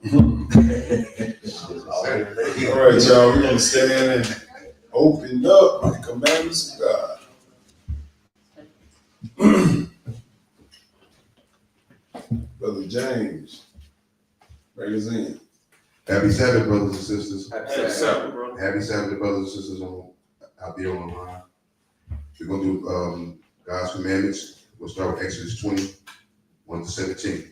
All right, y'all, we're going to stand and open up with the commandments of God. Brother James, bring us in. Happy Sabbath, brothers and sisters. Happy Sabbath, brother. Happy Sabbath, brothers and sisters out there on the line. We're going to do God's commandments. We'll start with Exodus 20:1-17.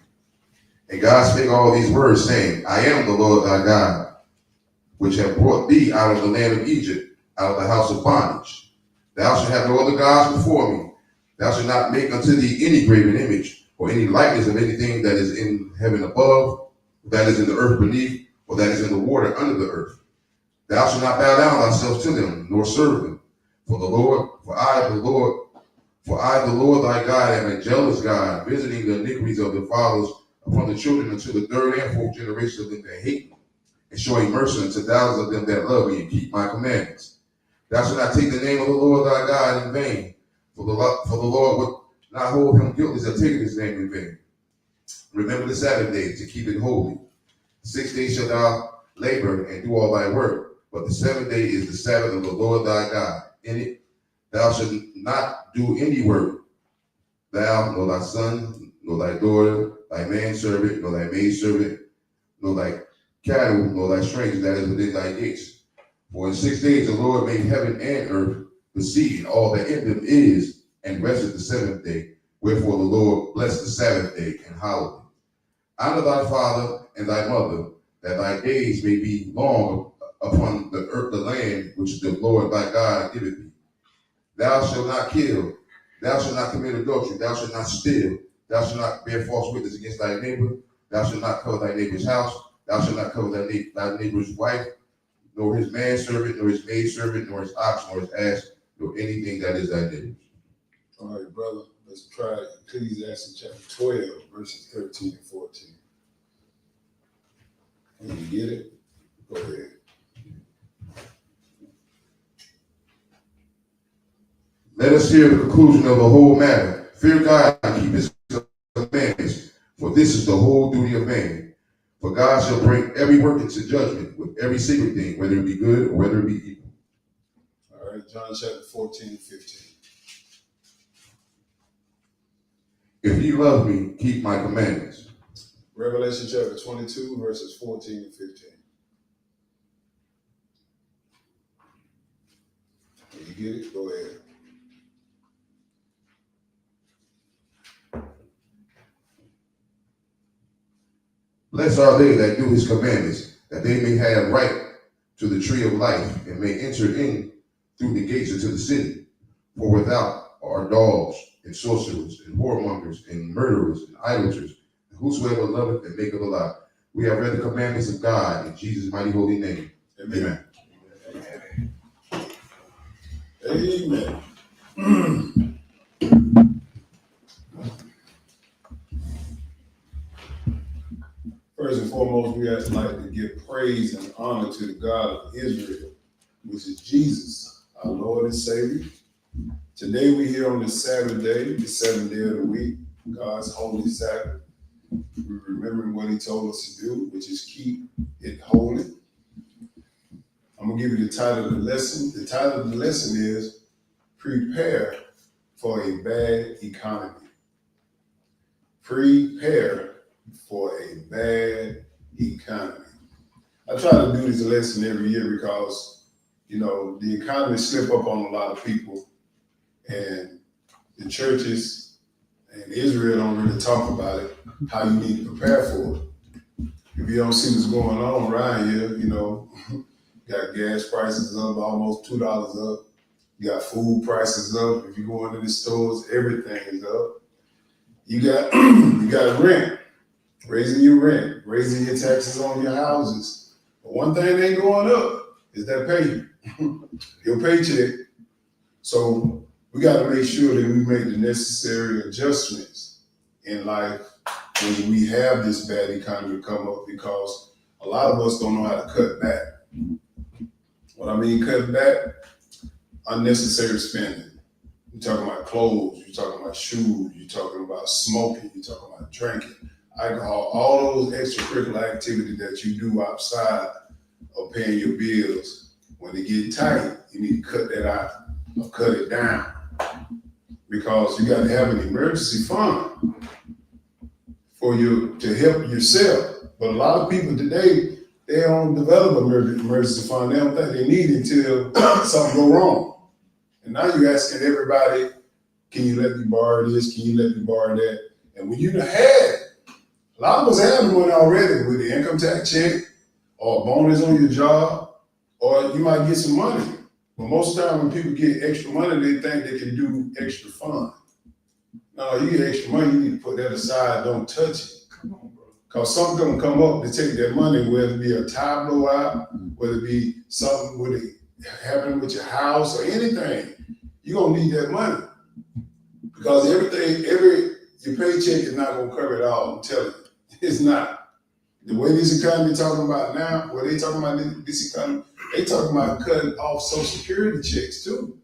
And God spake all these words, saying, I am the Lord thy God, which have brought thee out of the land of Egypt, out of the house of bondage. Thou shalt have no other gods before me. Thou shalt not make unto thee any graven image, or any likeness of anything that is in heaven above, that is in the earth beneath, or that is in the water under the earth. Thou shalt not bow down thyself to them, nor serve them. For I, the Lord thy God, am a jealous God, visiting the iniquities of the fathers upon the children unto the third and fourth generation of them that hate me, and showing mercy unto thousands of them that love me and keep my commandments. Thou shalt not take the name of the Lord thy God in vain, for the Lord would not hold him guiltless of taking his name in vain. Remember the Sabbath day to keep it holy. 6 days shalt thou labor and do all thy work, but the seventh day is the Sabbath of the Lord thy God. In it thou shalt not do any work, thou, nor thy son, nor thy daughter, thy manservant, nor thy maidservant, nor thy cattle, nor thy stranger that is within thy gates. For in 6 days the Lord made heaven and earth, the sea, and all that in them is, and rested the seventh day. Wherefore the Lord blessed the Sabbath day and hallowed it. Honor thy father and thy mother, that thy days may be long upon the earth, the land which the Lord thy God giveth thee. Thou shalt not kill, thou shalt not commit adultery, thou shalt not steal, thou shalt not bear false witness against thy neighbor, thou shalt not covet thy neighbor's house, thou shalt not covet thy neighbor's wife, nor his manservant, nor his maidservant, nor his ox, nor his ass, nor anything that is thy neighbor's. All right, brother, let's try Ecclesiastes chapter 12, verses 13 and 14. When you get it, go ahead. Let us hear the conclusion of the whole matter. Fear God and keep his commandments, for this is the whole duty of man. For God shall bring every work into judgment with every secret thing, whether it be good or whether it be evil. All right, John chapter 14 and 15. If ye love me, keep my commandments. Revelation chapter 22, verses 14 and 15. When you get it, go ahead. Blessed are they that do his commandments, that they may have right to the tree of life, and may enter in through the gates into the city. For without are dogs, and sorcerers, and whoremongers, and murderers, and idolaters, and whosoever loveth and maketh a lie. We have read the commandments of God in Jesus' mighty holy name. Amen. Amen. First and foremost, we have to like to give praise and honor to the God of Israel, which is Jesus, our Lord and Savior. Today we're here on the Sabbath day, the seventh day of the week, God's holy Sabbath. We're remembering what he told us to do, which is keep it holy. I'm going to give you the title of the lesson. The title of the lesson is Prepare for a Bad Economy. Prepare for a bad economy. I try to do this lesson every year because, the economy slip up on a lot of people, and the churches and Israel don't really talk about it, how you need to prepare for it. If you don't see what's going on around here, got gas prices up, almost $2 up. You got food prices up. If you go into the stores, everything is up. You got rent, raising your rent, raising your taxes on your houses. But one thing that ain't going up is that pay, your paycheck. So we got to make sure that we make the necessary adjustments in life when we have this bad economy come up, because a lot of us don't know how to cut back. What I mean cutting back, unnecessary spending. You're talking about clothes, you're talking about shoes, you're talking about smoking, you're talking about drinking, alcohol, all those extracurricular activities that you do outside of paying your bills, when they get tight, you need to cut that out or cut it down. Because you got to have an emergency fund for you to help yourself. But a lot of people today, they don't develop an emergency fund. They don't think they need it until something go wrong. And now you're asking everybody, can you let me borrow this? Can you let me borrow that? And when you done had, a lot of us have the money already with the income tax check or a bonus on your job, or you might get some money. But most of the time when people get extra money, they think they can do extra fun. No, you get extra money, you need to put that aside, don't touch it. Come on, bro. Because something's gonna come up to take that money, whether it be a tire blowout, whether it be something with it happening with your house or anything, you're gonna need that money. Because your paycheck is not gonna cover it all, I'm telling you. It's not. The way this economy talking about now, what they talking about this economy, they talking about cutting off Social Security checks too.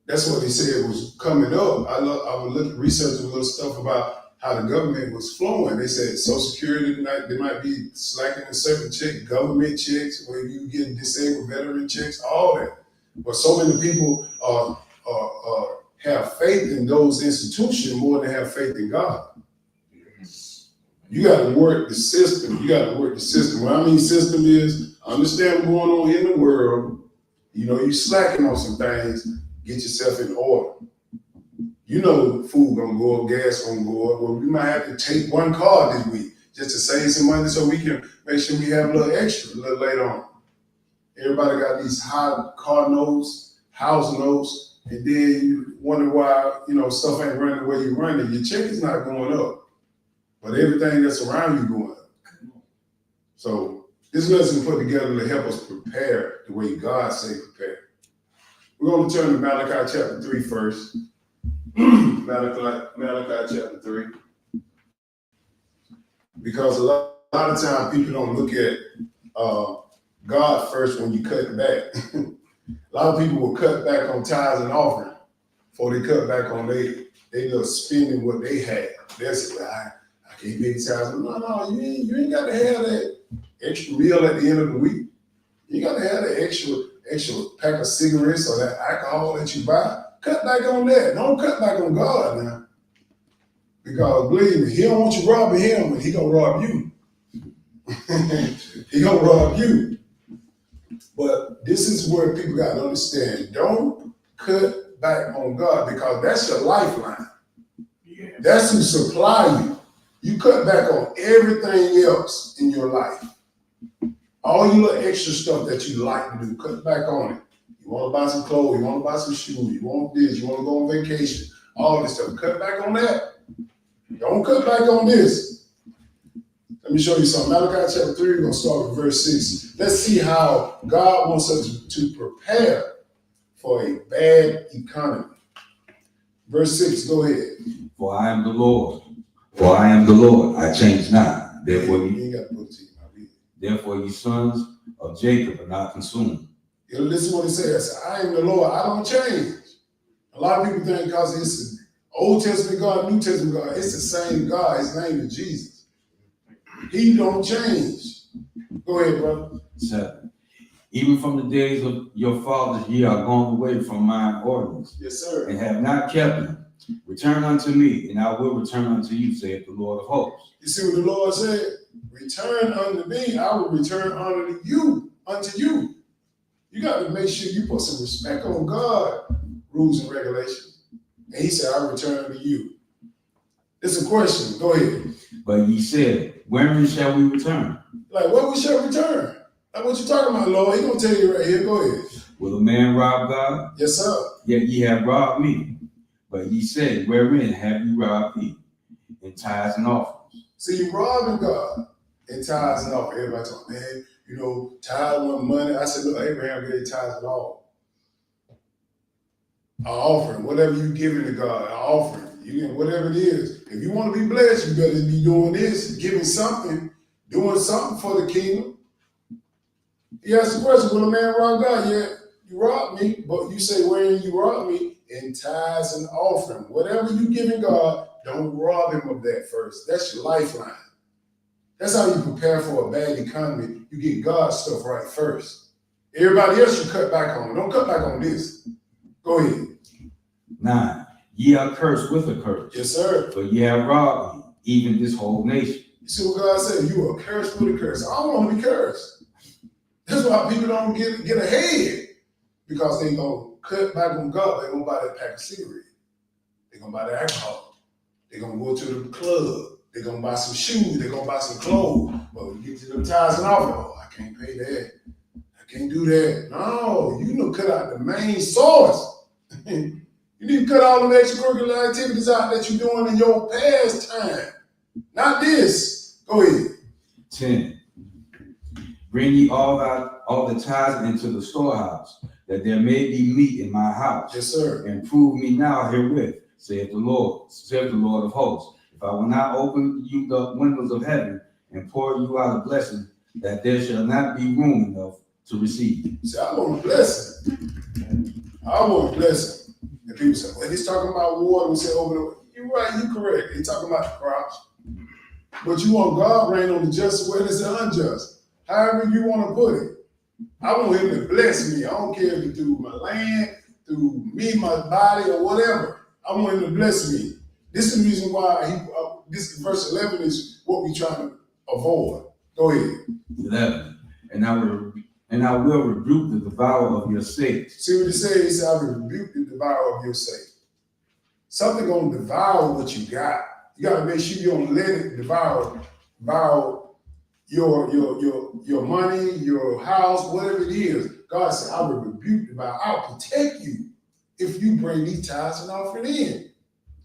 That's what they said was coming up. I was researching a little stuff about how the government was flowing. They said Social Security, they might be slacking in certain checks, government checks, where you get disabled veteran checks, all that. But so many people have faith in those institutions more than have faith in God. You got to work the system. You got to work the system. What I mean system is, understand what's going on in the world. You know, you slacking on some things, get yourself in order. You know food gonna go up, gas gonna go up. Well, we might have to take one car this week just to save some money so we can make sure we have a little extra a little later on. Everybody got these high car notes, house notes, and then you wonder why, stuff ain't running the way you run it. Your check is not going up. But everything that's around you going up. So this lesson put together to help us prepare the way God say prepare. We're going to turn to Malachi chapter 3 first. Malachi chapter 3. Because a lot of times people don't look at God first when you cut back. A lot of people will cut back on tithes and offering before they cut back on they little spending what they had. That's it. I can't pay these tithes. No, you ain't got to have that extra meal at the end of the week. You got to have that extra pack of cigarettes or that alcohol that you buy. Cut back on that. Don't cut back on God now. Because believe me, he don't want you robbing him, but he gonna rob you. He gonna rob you. But this is where people got to understand. Don't cut back on God because that's your lifeline. Yes. That's who supply you. You cut back on everything else in your life. All your little extra stuff that you like to do, cut back on it. You want to buy some clothes, you want to buy some shoes, you want this, you want to go on vacation, all this stuff. Cut back on that. Don't cut back on this. Let me show you something. Malachi chapter 3, we're going to start with verse 6. Let's see how God wants us to prepare for a bad economy. Verse 6, go ahead. For I am the Lord. For I am the Lord, I change not. Therefore, you ain't got to put it to you, my read. Therefore, you sons of Jacob are not consumed. You listen to what it says. I am the Lord. I don't change. A lot of people think because it's an Old Testament God, New Testament God, it's the same God. His name is Jesus. He don't change. Go ahead, brother. 7. Even from the days of your fathers, ye are gone away from mine ordinance, Yes, sir. and have not kept them. Return unto me, and I will return unto you, saith the Lord of hosts. You see what the Lord said? Return unto me, I will return unto you. You got to make sure you put some respect on God, rules and regulations. And he said, I return unto you. It's a question. Go ahead. But ye said, wherein shall we return? Like, what we shall return? Like, what you talking about, Lord? He gonna tell you right here. Go ahead. Will a man rob God? Yes, sir. Yet ye have robbed me. But ye said, wherein have you robbed me? In tithes and offerings. See, you robbing God in tithes and offerings. Everybody talking, man, tithe want money. I said, look, Abraham gave tithes at all. An offering, whatever you giving to God, an offering, you get whatever it is. If you want to be blessed, you better be doing this, giving something, doing something for the kingdom. He asked the question, will a man rob God? Yeah, you robbed me, but you say, wherein you robbed me? In tithes and offering. Whatever you giving God, Don't rob him of that first. That's your lifeline. That's how you prepare for a bad economy. You get God's stuff right first. Everybody else you cut back on. Don't cut back on this. Go ahead. 9. Ye are cursed with a curse, Yes, sir. for ye have robbed me, even this whole nation. You see what God said? You are cursed with a curse. I don't want to be cursed. That's why people don't get ahead. Because they gonna cut back on God. They're gonna buy that pack of cigarettes. They're gonna buy the alcohol. They're gonna go to the club. They're gonna buy some shoes. They're gonna buy some clothes. But when you get to them tithes and offering, oh, I can't pay that. I can't do that. No, you need to cut out the main source. You need to cut all the extracurricular activities out that you're doing in your past time. Not this. Go ahead. 10. Bring ye all the tithes into the storehouse, that there may be meat in my house. Yes, sir. And prove me now herewith, saith the Lord of hosts. If I will not open you the windows of heaven and pour you out a blessing, that there shall not be room enough to receive. See, I want a blessing. I want a blessing. And people say, well, he's talking about water. We say, oh, you're right, you're correct. He's talking about the crops. But you want God reign on the just as well as the unjust. However you want to put it. I want him to bless me. I don't care if it's through my land, through me, my body, or whatever. I want him to bless me. This is the reason why this verse 11 is what we're trying to avoid. Go ahead. 11. And I will rebuke the devourer of your sakes. See what he said? He said, I will rebuke the devourer of your sake. Something gonna devour what you got. You gotta make sure you don't let it devour your money, your house, whatever it is. God said, I will rebuke the devourer. I'll protect you if you bring these tithes and offering in.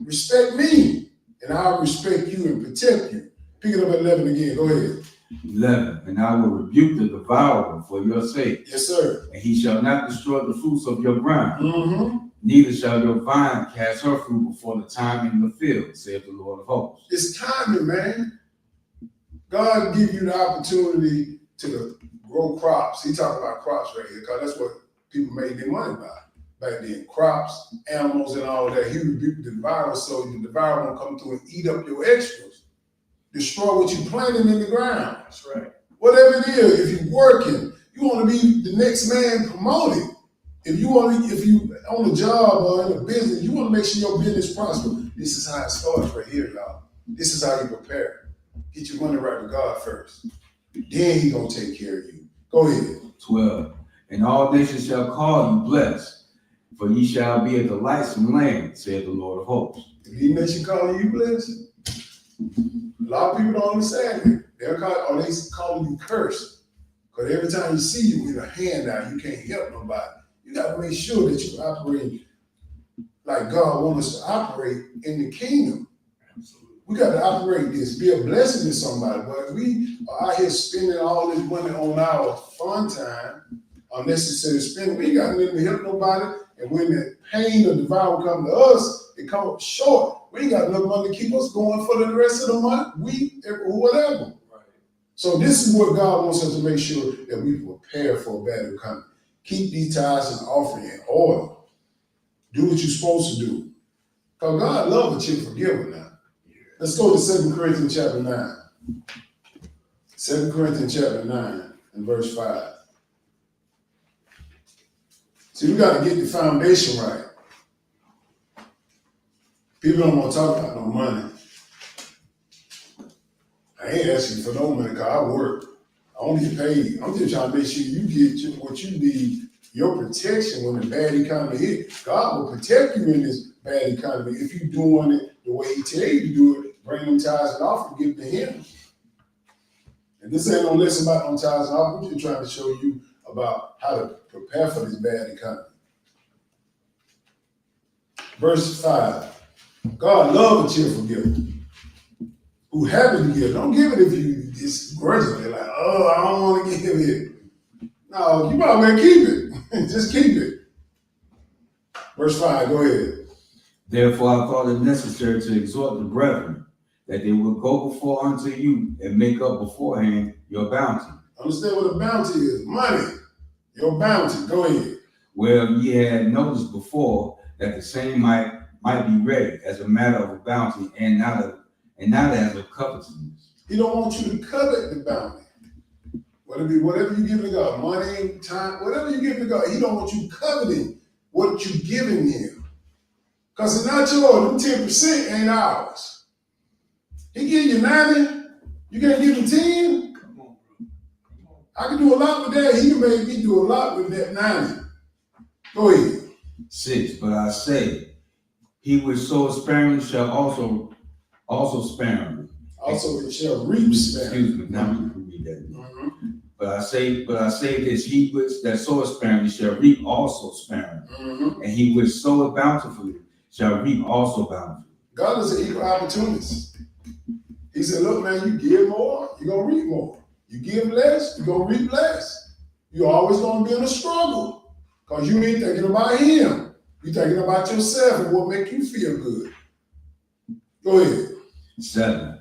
Respect me, and I'll respect you and protect you. Pick it up at 11 again. Go ahead. 11. And I will rebuke the devourer for your sake. Yes, sir. And he shall not destroy the fruits of your ground. Mm-hmm. Neither shall your vine cast her fruit before the time in the field, saith the Lord of hosts. It's timing, man. God give you the opportunity to grow crops. He talking about crops right here, because that's what people made their money by. Back then, crops, animals, and all that. He rebuked the devourer so the devourer won't come through and eat up your extras. Destroy what you planted in the ground. That's right. Whatever it is, if you're working, you want to be the next man promoted. If you on a job or in a business, you want to make sure your business prosper. This is how it starts right here, y'all. This is how you prepare. Get your money right with God first. Then he gonna take care of you. Go ahead. 12. And all nations shall call you blessed, for ye shall be a delightsome land, saith the Lord of hosts. If he makes you calling you blessed, a lot of people don't understand it. They calling you cursed. Because every time you see you with a hand out, you can't help nobody. You got to make sure that you operate like God wants us to operate in the kingdom. Absolutely. We got to operate this, be a blessing to somebody. But if we are out here spending all this money on our fun time, unnecessary spending, we ain't got nothing to help nobody. And when the pain of devour come to us, it come up short. We ain't got enough money to keep us going for the rest of the month, week, or whatever. Right. So this is what God wants us to make sure that we prepare for a better economy. Keep these tithes and offering in order. Do what you're supposed to do. Because God loves a cheerful giver now. Let's go to 2 Corinthians chapter 9. 2 Corinthians chapter 9 and verse 5. See, we got to get the foundation right. People don't want to talk about no money. I ain't asking for no money because I work. I don't get paid. I'm just trying to make sure you get what you need, your protection when the bad economy hits. God will protect you in this bad economy if you're doing it the way he tell you to do it. Bring them tithes and offering, give it to him. And this ain't no lesson about on tithes and offering. We're just trying to show you about how to prepare for this bad economy. Verse 5. God loves a cheerful giver who happy to give. Don't give it if you it's grudgingly like, oh, I don't want to give it. No, you might well keep it. Just keep it. Verse 5, go ahead. Therefore I thought it necessary to exhort the brethren, that they will go before unto you and make up beforehand your bounty. Understand what a bounty is. Money. Your bounty. Go ahead. Where ye had noticed before that the same might might be ready as a matter of a bounty and not as a covetousness. He don't want you to covet the bounty. Whatever you give to God, money, time, whatever you give to God, he don't want you coveting what you giving him. Because it's not yours. Them 10% ain't ours. He give you 90, you can't give him 10? Come on, bro. I can do a lot with that. He can make me do a lot with that 90. Go ahead. 6, but I say, he which soweth sparingly shall also sparingly. Also, it shall reap sparingly. Excuse me, now we can read that. Mhm, But I say this, he which that soweth sparingly shall reap also sparingly, mhm. and he which soweth bountifully shall reap also bountifully. God is an equal opportunist. He said, look, man, you give more, you're going to reap more. You give less, you're going to reap less. You're always going to be in a struggle because you ain't thinking about him. You're thinking about yourself and what make you feel good. Go ahead. 7.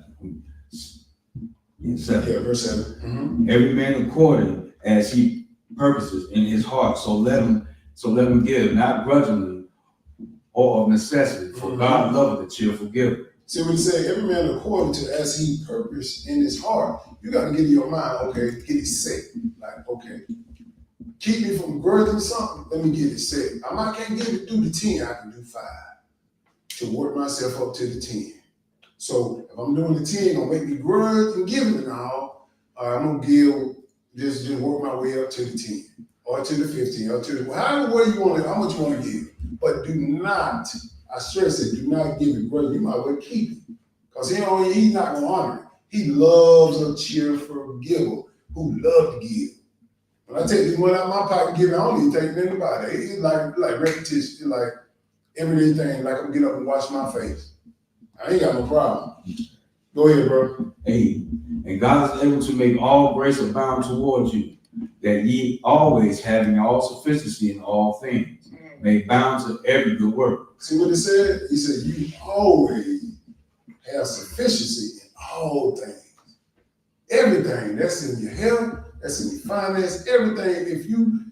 Yeah, 7. verse 7. Mhm. Every man according as he purposes in his heart, so let him give, not grudgingly or of necessity, for God loveth a cheerful giver. See what he said? Every man according to as he purposed in his heart. You got to get in your mind, okay, get it set. Like, okay, keep me from grudging something, let me get it set. I can't get it through the 10, I can do 5 to work myself up to the 10. So if I'm doing the 10, gonna make me grudge and give it and all, I'm gonna give, just work my way up to the 10 or to the 15 or to the, however way you want it, how much you want to give. But do not, I stress it, do not give it grudge. You might well keep it. Because he's not gonna honor it. He loves a cheerful giver who loves to give. When I take this money out of my pocket and give it, I don't even think nothing about it. It's like repetition, it's like everyday thing, like I'm gonna get up and wash my face. I ain't got no problem. Go ahead, bro. 8. And God is able to make all grace abound towards you, that ye always having all sufficiency in all things, may abound to every good work. See what it said? He said, you always have sufficiency in all things. Everything. That's in your health, that's in your finance, everything. If you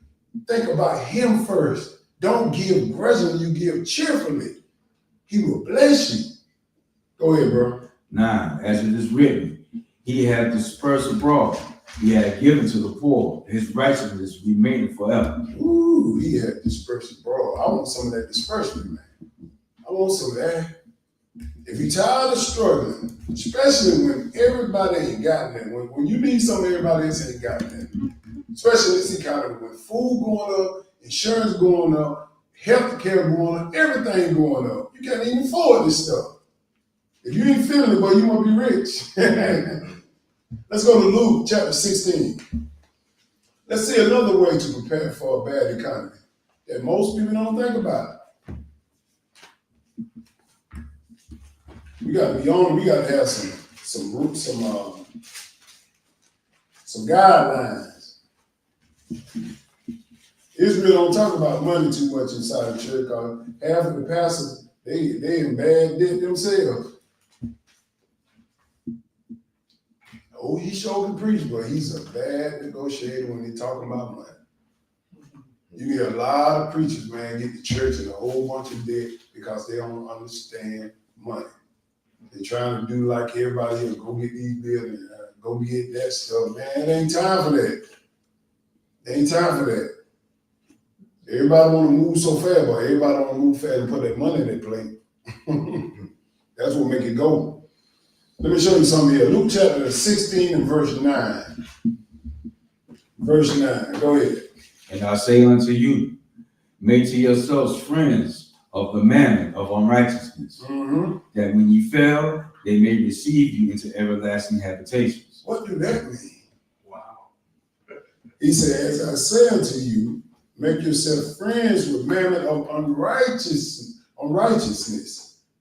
think about him first, don't give grudgingly, you give cheerfully. He will bless you. Go ahead, bro. 9. As it is written, he hath dispersed abroad, he hath given to the poor, his righteousness remaining forever. Ooh, he had dispersed abroad. I want some of that disbursement, man. I want some of that. If you're tired of struggling, especially when everybody ain't got that, when you need something everybody else ain't got that, especially in this economy, when food going up, insurance going up, health care going up, everything going up. You can't even afford this stuff. If you ain't feeling it, boy, you want to be rich. Let's go to Luke chapter 16. Let's see another way to prepare for a bad economy that most people don't think about. We got to be on. We got to have some guidelines. Israel don't talk about money too much inside the church because half of the pastors they in bad debt themselves. Oh, he sure can preach, but he's a bad negotiator when they talking about money. You get a lot of preachers, man, get the church in a whole bunch of debt because they don't understand money. They're trying to do like everybody else, go get these bills, go get that stuff. Man, it ain't time for that. It ain't time for that. Everybody want to move so fast, but everybody don't want to move fast and put that money in their plate. That's what make it go. Let me show you something here. Luke chapter 16 and verse 9. Verse 9, go ahead. And I say unto you, make to yourselves friends of the mammon of unrighteousness, that when ye fail, they may receive you into everlasting habitations. What do that mean? Wow. He says, I say unto you, make yourself friends with mammon of unrighteousness,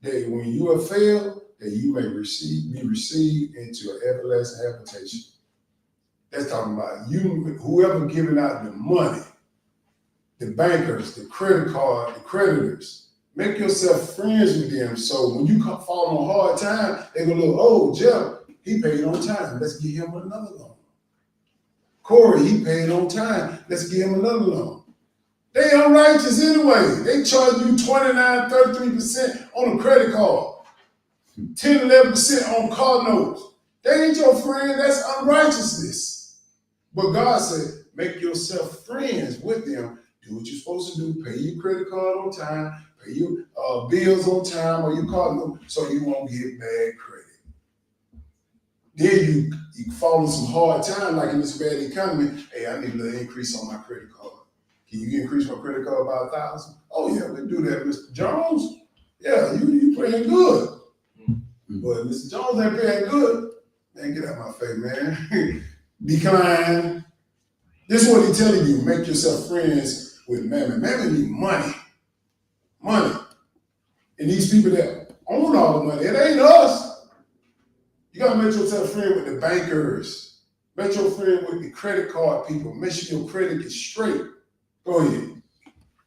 that when you have failed, that you may be received into an everlasting habitation. That's talking about you, whoever giving out the money, the bankers, the credit card, the creditors. Make yourself friends with them so when you fall on a hard time, they go look, oh, Jeff, he paid on time. Let's give him another loan. Corey, he paid on time. Let's give him another loan. They unrighteous anyway. They charge you 29, 33% on a credit card, 10, 11% on car notes. They ain't your friend. That's unrighteousness. But God said, make yourself friends with them. Do what you're supposed to do. Pay your credit card on time. Pay your bills on time or your car note so you won't get bad credit. Then you fall in some hard time like in this bad economy. Hey, I need a little increase on my credit card. Can you increase my credit card by 1,000? Oh yeah, we'll do that, Mr. Jones. Yeah, you paying good. But Mr. Jones ain't paying good. Man, get out of my face, man. Decline. This is what he's telling you. Make yourself friends with Mammon. Mammon need money. Money. And these people that own all the money, it ain't us. You gotta make yourself friend with the bankers. Make your friend with the credit card people. Make sure your credit is straight. Go ahead.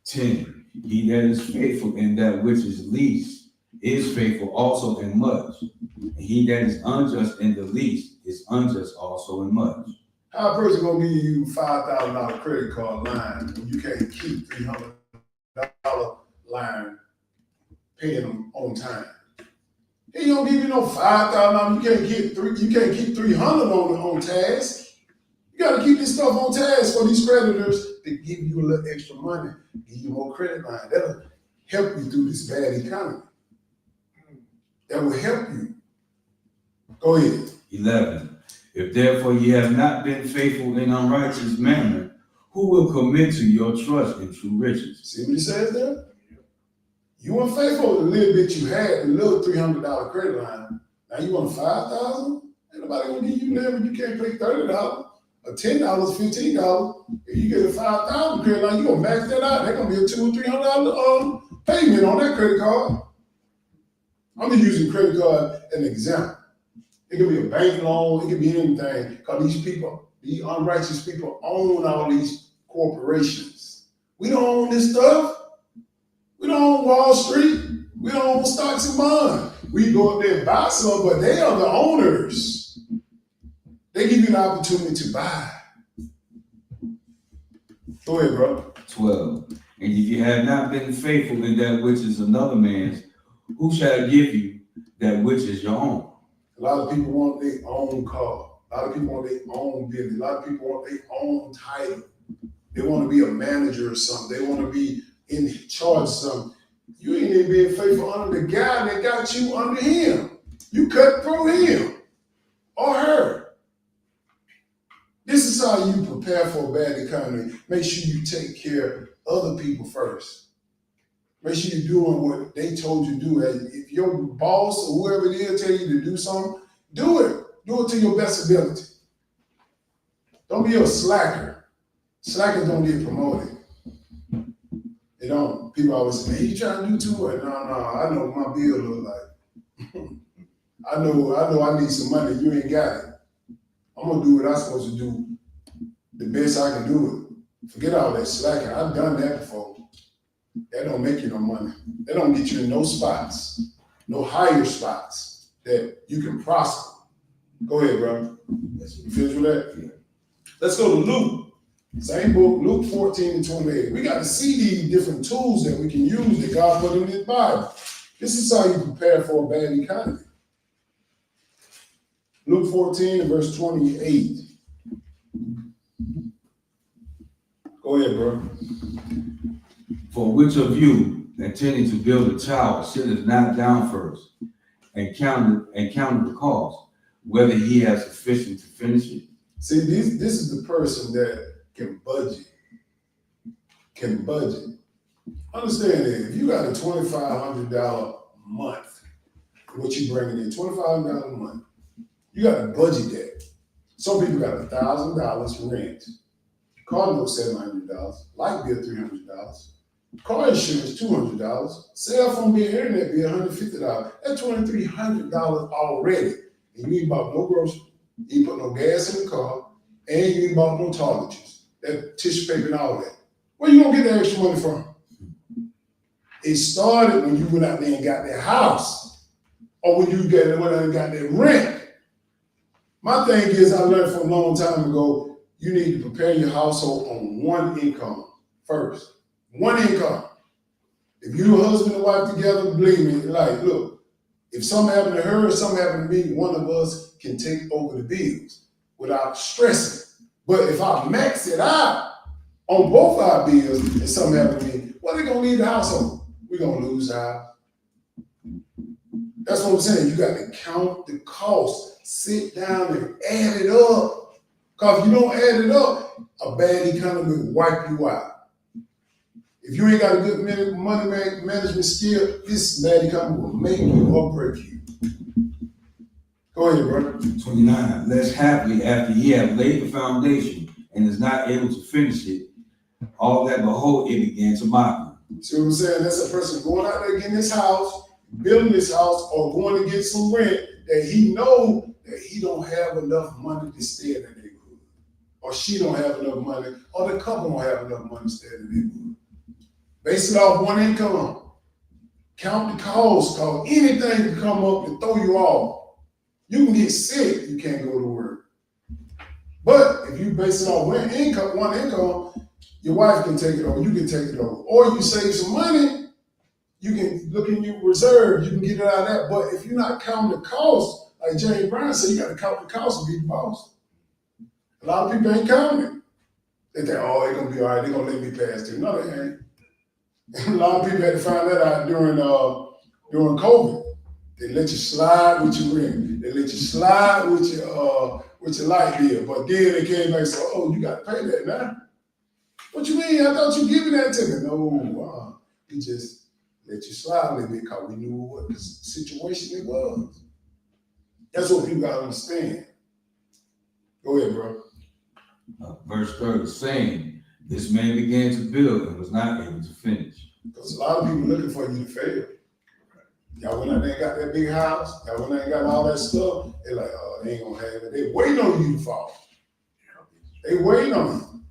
10. He that is faithful in that which is least is faithful also in much. And he that is unjust in the least is unjust also in much. How a person gonna give you $5,000 credit card line when you can't keep $300 line paying them on time? He ain't gonna give you no $5,000. You can't keep 300 on task. You gotta keep this stuff on task for these creditors to give you a little extra money, give you more credit line. That'll help you through this bad economy. That will help you. Go ahead. 11. If therefore ye have not been faithful in unrighteous mammon, who will commit to your trust in true riches? See what he says there? You weren't faithful with the little bit you had, the little $300 credit line. Now you want $5,000? Ain't nobody gonna give you that when you can't pay $30 or $10, $15. If you get a $5,000 credit line, you gonna max that out. That's gonna be a $200 or $300 payment on that credit card. I'm just using credit card as an example. It could be a bank loan, it could be anything, because these people, these unrighteous people own all these corporations. We don't own this stuff. We don't own Wall Street. We don't own stocks and bonds. We go up there and buy some, but they are the owners. They give you the opportunity to buy. Go ahead, bro. 12. And if you have not been faithful in that which is another man's, who shall give you that which is your own? A lot of people want their own car. A lot of people want their own business. A lot of people want their own title. They want to be a manager or something. They want to be in charge of something. You ain't even being faithful under the guy that got you under him. You cut through him or her. This is how you prepare for a bad economy. Make sure you take care of other people first. Make sure you're doing what they told you to do. If your boss or whoever it is tell you to do something, do it. Do it to your best ability. Don't be a slacker. Slackers don't get promoted. They don't. People always say, "Man, you trying to do too much?" No, I know what my bill look like. I know I need some money. You ain't got it. I'm gonna do what I'm supposed to do the best I can do it. Forget all that slacking. I've done that before. That don't make you no money. That don't get you in no spots, no higher spots that you can prosper. Go ahead, bro. You finished with that? Yeah. Let's go to Luke. Same book, Luke 14:28. We got to see these different tools that we can use that God put in His Bible. This is how you prepare for a bad economy. Luke 14 verse 28. Go ahead, bro. For which of you, intending to build a tower, sitteth not down first and count the cost, whether he has sufficient to finish it? See, this is the person that can budget. Understand that if you got a $2,500 month, what you bringing in, $2,500 a month, you got to budget that. Some people got $1,000 rent, car note $700, light bill $300, car insurance $200, cell phone bill, internet bill $150. That's $2,300 already, and you ain't bought no groceries, you ain't put no gas in the car, and you ain't bought no toiletries, that tissue paper and all that. Where you gonna get that extra money from? It started when you went out there and got that house, or when you went out and got that rent. My thing is, I learned from a long time ago, you need to prepare your household on one income first. one income. If you a husband and wife together, believe me, like, look, if something happened to her or something happened to me, one of us can take over the bills without stressing. But if I max it out on both our bills and something happened to me, what are they gonna leave the household? We're gonna lose the house. That's what I'm saying. You got to count the cost. Sit down and add it up. Because if you don't add it up, a bad economy will wipe you out. If you ain't got a good money management skill, this bad economy will make you or break you. Go ahead, brother. 29. Less happily after he had laid the foundation and is not able to finish it, all that behold it began to mock him. See what I'm saying? That's a person going out there getting his house, building his house, or going to get some rent that he know that he don't have enough money to stay in the neighborhood, or she don't have enough money, or the couple don't have enough money to stay in the neighborhood. Base it off one income. Count the cost, cause anything can come up and throw you off. You can get sick, you can't go to work. But if you base it off one income, your wife can take it over, you can take it over. Or you save some money, you can look in your reserve, you can get it out of that. But if you're not counting the cost, like James Brown said, you got to count the cost to be the boss. A lot of people ain't counting it. They think, oh, they're gonna be all right, they're gonna let me pass through. No, they ain't. A lot of people had to find that out during COVID. They let you slide with your rent. They let you slide with your light bill. But then they came back and said, oh, you got to pay that now. What you mean? I thought you giving that to me. No, we just let you slide a little bit because we knew what the situation it was. That's what people got to understand. Go ahead, bro. Verse 30, saying, this man began to build and was not able to finish. Because a lot of people looking for you to fail. Y'all went out there and got that big house. Y'all went out and got all that stuff. They're like, oh, they ain't gonna have it. They waiting on you to fall. They waiting on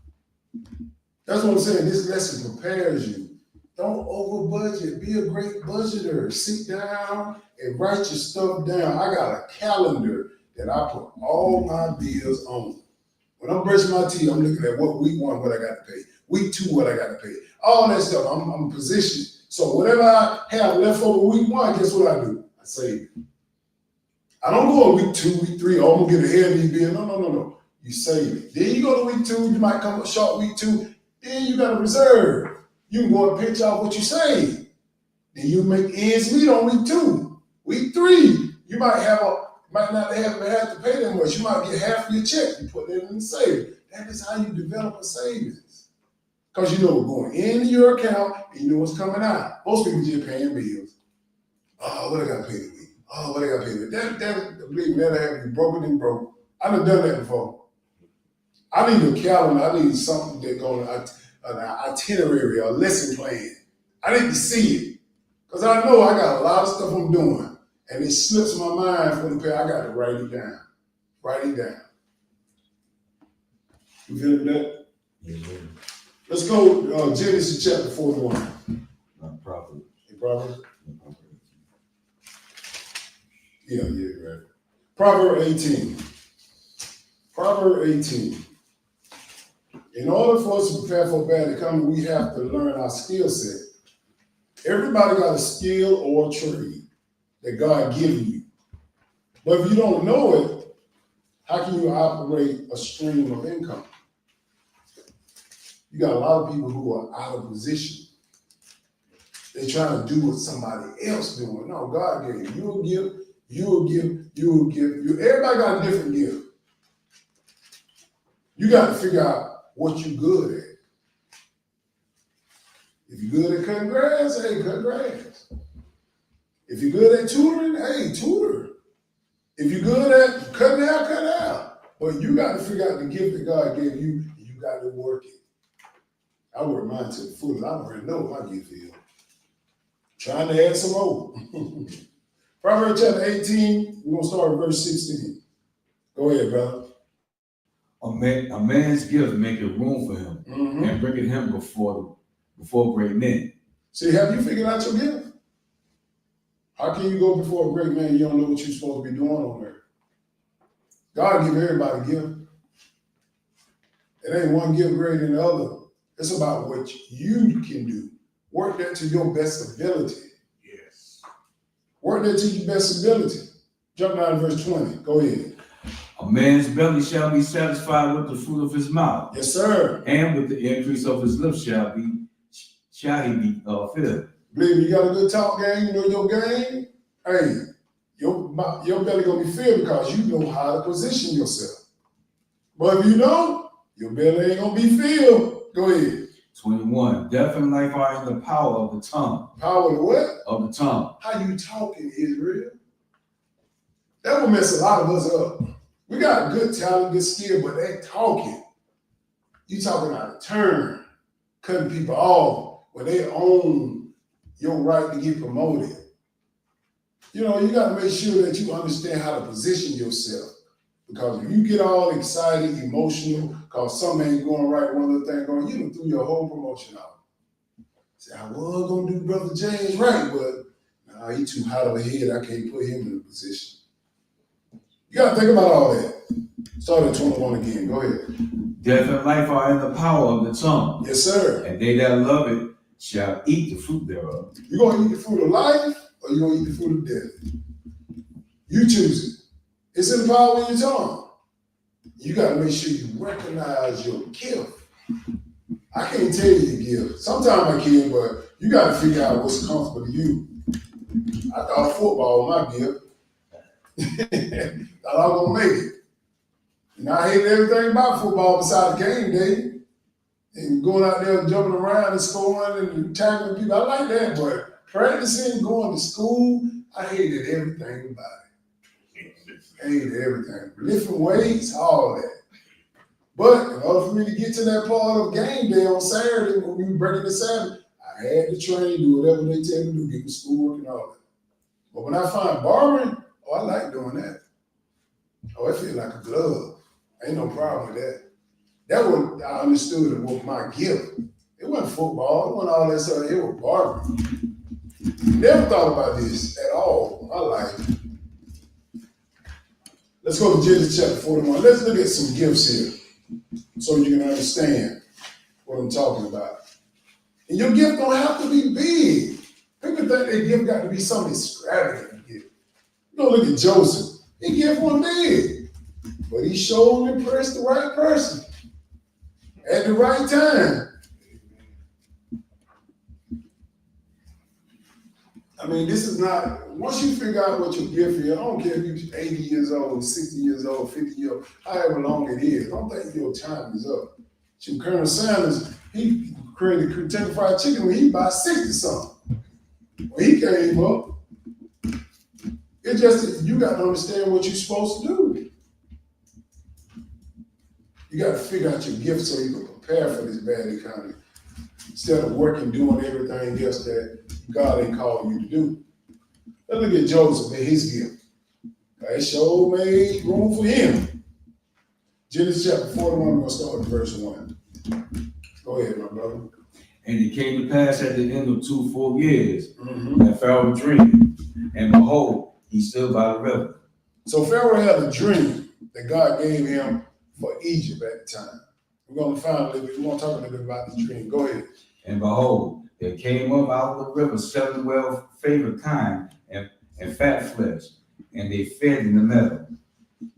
you. That's what I'm saying. This lesson prepares you. Don't over budget. Be a great budgeter. Sit down and write your stuff down. I got a calendar that I put all my bills on. When I'm brushing my teeth, I'm looking at what week 1, what I got to pay. Week 2, what I got to pay. All that stuff. I'm positioned. So whatever I have left over week 1, guess what I do? I save it. I don't go on week 2, week 3, oh, I'm gonna get ahead of these bills. No. You save it. Then you go to week 2, you might come up short week 2. Then you got a reserve. You can go and pinch off what you save. Then you make ends meet on week 2. Week 3, you might not have to pay that much. You might get half of your check. You put that in the savings. That is how you develop a savings. Because you know what's going into your account and you know what's coming out. Most people just paying bills. Oh, what I got to pay this week? Oh, what I got to pay this week? Believe me, that'll have you broken and broke. I done that before. I need a calendar. I need something that goes an itinerary or a lesson plan. I need to see it. Because I know I got a lot of stuff I'm doing. And it slips my mind from the pay. I got to write it down. Write it down. You feel that? Yeah. Let's go Genesis chapter 41. Proverbs. Proverbs? Yeah, right. Proverb 18. Proverb 18. In order for us to prepare for bad economy, we have to learn our skill set. Everybody got a skill or a trade that God given you. But if you don't know it, how can you operate a stream of income? You got a lot of people who are out of position. They're trying to do what somebody else doing. No, God gave you. You will give. Everybody got a different gift. You got to figure out what you're good at. If you're good at cutting grass, hey, cut grass. If you're good at tutoring, hey, tutor. If you're good at cutting out, cut out. But you got to figure out the gift that God gave you, and you got to work it. I work mine to the fullest. I already know what my gift is. Trying to add some more. Proverbs chapter 18, we're going to start at verse 16. Go ahead, brother. A man's gift maketh room for him, and bringeth him before great men. See, have you figured out your gift? How can you go before a great man? You don't know what you're supposed to be doing on earth. God give everybody a gift. It ain't one gift greater than the other. It's about what you can do. Work that to your best ability. Yes. Work that to your best ability. Jump down to verse 20. Go ahead. A man's belly shall be satisfied with the fruit of his mouth, Yes, sir. and with the increase of his lips shall he be filled. Believe me, you got a good talk game, you know your game. Hey, your belly gonna be filled because you know how to position yourself. But if you don't, your belly ain't gonna be filled. Go ahead. 21. Death and life are in the power of the tongue. Power to what? Of the tongue. How you talking, Israel? That will mess a lot of us up. We got good talent, good skill, but they talking. You talking out of turn, cutting people off when they own your right to get promoted. You know, you got to make sure that you understand how to position yourself. Because if you get all excited, emotional, because something ain't going right, one other thing going, you done threw your whole promotion out. Say, I was going to do Brother James right, but nah, he too hot of a head. I can't put him in a position. You got to think about all that. Start at 21 again. Go ahead. Death and life are in the power of the tongue. Yes, sir. And they that love it shall eat the fruit thereof. You going to eat the fruit of life or you going to eat the fruit of death? You choose it. It's in the power of your tongue. You got to make sure you recognize your gift. I can't tell you your gift. Sometimes I can, but you got to figure out what's comfortable to you. I thought football was my gift. Thought I was going to make it. And I hated everything about football besides game day. And going out there jumping around and scoring and tackling people. I like that, but practicing, going to school, I hated everything about it. Hated everything. Lifting weights, all that. But in order for me to get to that part of game day on Saturday, when we breaking the Sabbath, I had to train, do whatever they tell me to do, get the schoolwork and all that. But when I find barbering, oh, I like doing that. Oh, it feels like a glove. Ain't no problem with that. That was, I understood it was my gift. It wasn't football, it wasn't all that stuff, it was barbering. Never thought about this at all in my life. Let's go to Genesis chapter 41. Let's look at some gifts here so you can understand what I'm talking about. And your gift don't have to be big. People think their gift got to be something extravagant. You know, look at Joseph. His gift wasn't big, but he showed and impressed the right person at the right time. I mean, this is not, once you figure out what your gift is, I don't care if you're 80 years old, 60 years old, 50 years old, however long it is, I don't think your time is up. Colonel Sanders, he created Kentucky Fried Chicken when he about 60-something. When he came up, it's just, you got to understand what you're supposed to do. You got to figure out your gift so you can prepare for this bad economy. Instead of working, doing everything else that God ain't called you to do. Let's look at Joseph and his gift. It sure made room for him. Genesis chapter 41, we're going to start with verse 1. Go ahead, my brother. And it came to pass at the end of 2 full years that Pharaoh dreamed, and behold, he stood by the river. So Pharaoh had a dream that God gave him for Egypt at the time. We're going to find a little bit, we're going to talk a little bit about the dream. Go ahead. And behold, there came up out of the river 7 well-favored kine and fat flesh, and they fed in the meadow.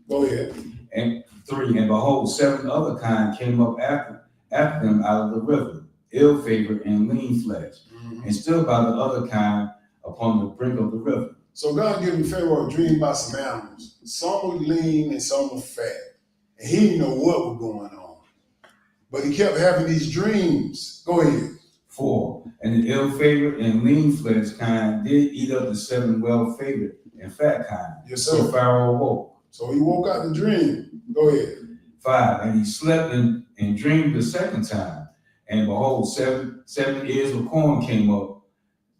Go ahead. And 3, and behold, 7 other kine came up after them out of the river, ill-favored and lean flesh, and stood by the other kine upon the brink of the river. So God gave Pharaoh a dream about some animals. Some were lean and some were fat. And he didn't know what was going on. But he kept having these dreams. Go ahead. 4, and the ill-favored and lean flesh kind did eat up the 7 well-favored and fat kind. Yes, sir. So Pharaoh awoke. So he woke out the dream. Go ahead. 5, and he slept and dreamed the second time. And behold, 7 ears of corn came up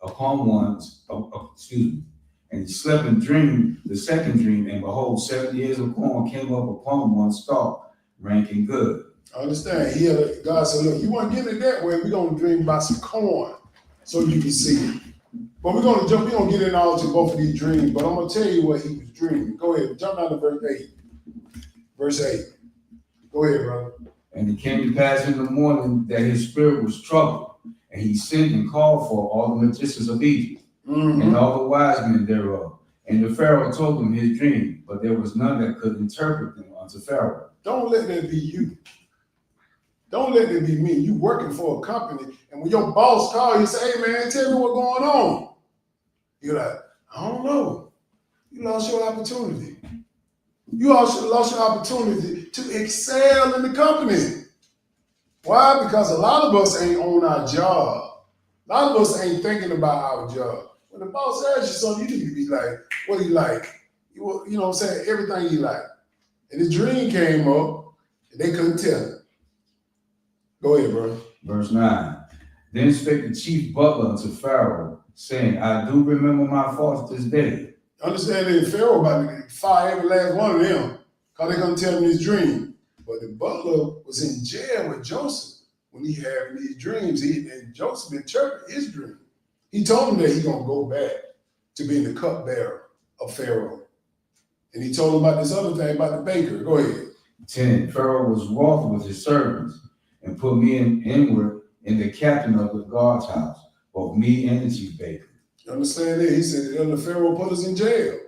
upon one's, And he slept and dreamed the second dream, and behold, 7 ears of corn came up upon one stalk, ranking good. I understand. God said, look, you want to get it that way, we're going to dream about some corn so you can see it. But we're going to get in all to both of these dreams, but I'm going to tell you what he was dreaming. Go ahead, jump down to verse 8. Verse 8. Go ahead, brother. And it came to pass in the morning that his spirit was troubled, and he sent and called for all the magicians of Egypt, and all the wise men thereof. And the Pharaoh told them his dream, but there was none that could interpret them unto Pharaoh. Don't let that be you. Don't let that be me. You working for a company, and when your boss calls you, say, "Hey man, tell me what's going on." You're like, "I don't know." You lost your opportunity. You also lost your opportunity to excel in the company. Why? Because a lot of us ain't on our job. A lot of us ain't thinking about our job. When the boss asks you something, you need to be like, "What do you like?" You know what I'm saying? Everything you like. And his dream came up, and they couldn't tell him. Go ahead, bro. Verse 9. Then spake the chief butler unto Pharaoh, saying, I do remember my faults this day. Understand that Pharaoh about to fire every last one of them because they're going to tell him his dream. But the butler was in jail with Joseph when he had these dreams. And Joseph interpreted his dream. He told him that he's going to go back to being the cupbearer of Pharaoh. And he told him about this other thing about the baker. Go ahead. 10. Pharaoh was wroth with his servants and put me inward in the captain of the guard's house, both me and the chief baker. You understand that? He said, the Pharaoh put us in jail.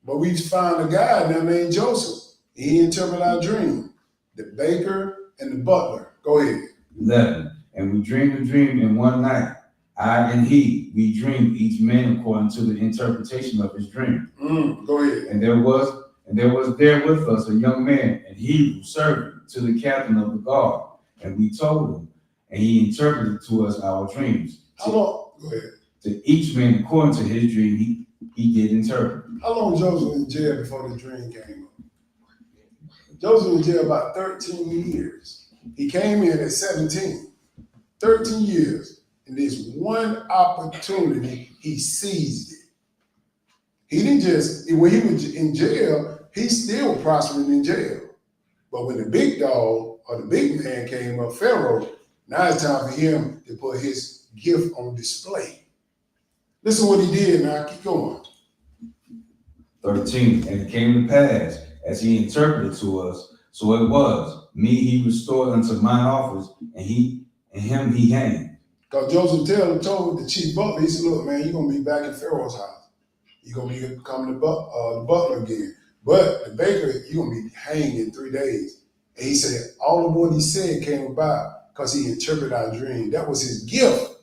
But we found a guy now named Joseph. He interpreted our dream. The baker and the butler. Go ahead. 11. And we dreamed a dream in one night. I and he, we dreamed each man according to the interpretation of his dream. Go ahead. And there was there with us a young man, an Hebrew servant to the captain of the guard. And we told him, and he interpreted to us our dreams. How long? Go ahead. To each man according to his dream, he did interpret. How long Joseph was in jail before the dream came up? Joseph was in jail about 13 years. He came in at 17. 13 years. And this one opportunity, he seized it. He didn't just, when he was in jail, he's still prospering in jail. But when the big dog or the big man came up, Pharaoh, now it's time for him to put his gift on display. Listen what he did now, keep going. 13. And it came to pass, as he interpreted to us, so it was. Me he restored unto mine office, and him he hanged. Because Joseph told the chief butler, he said, look, man, you're going to be back in Pharaoh's house. You're going to be becoming the butler again. But the baker, you're going to be hanged in 3 days. And he said, all of what he said came about because he interpreted our dream. That was his gift.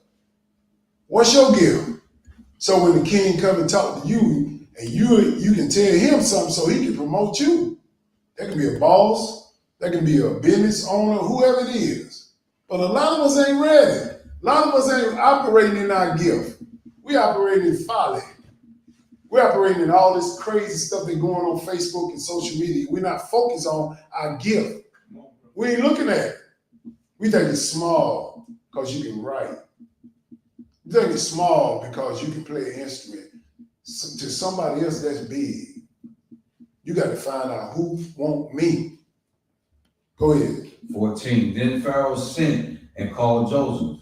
What's your gift? So when the king come and talk to you, and you can tell him something so he can promote you. That can be a boss. That can be a business owner, whoever it is. But a lot of us ain't ready. A lot of us ain't operating in our gift. We operating in folly. We're operating in all this crazy stuff that's going on Facebook and social media. We're not focused on our gift. We ain't looking at it. We think it's small because you can write. We think it's small because you can play an instrument. So to somebody else, that's big. You got to find out who want me. Go ahead. 14. Then Pharaoh sent and called Joseph,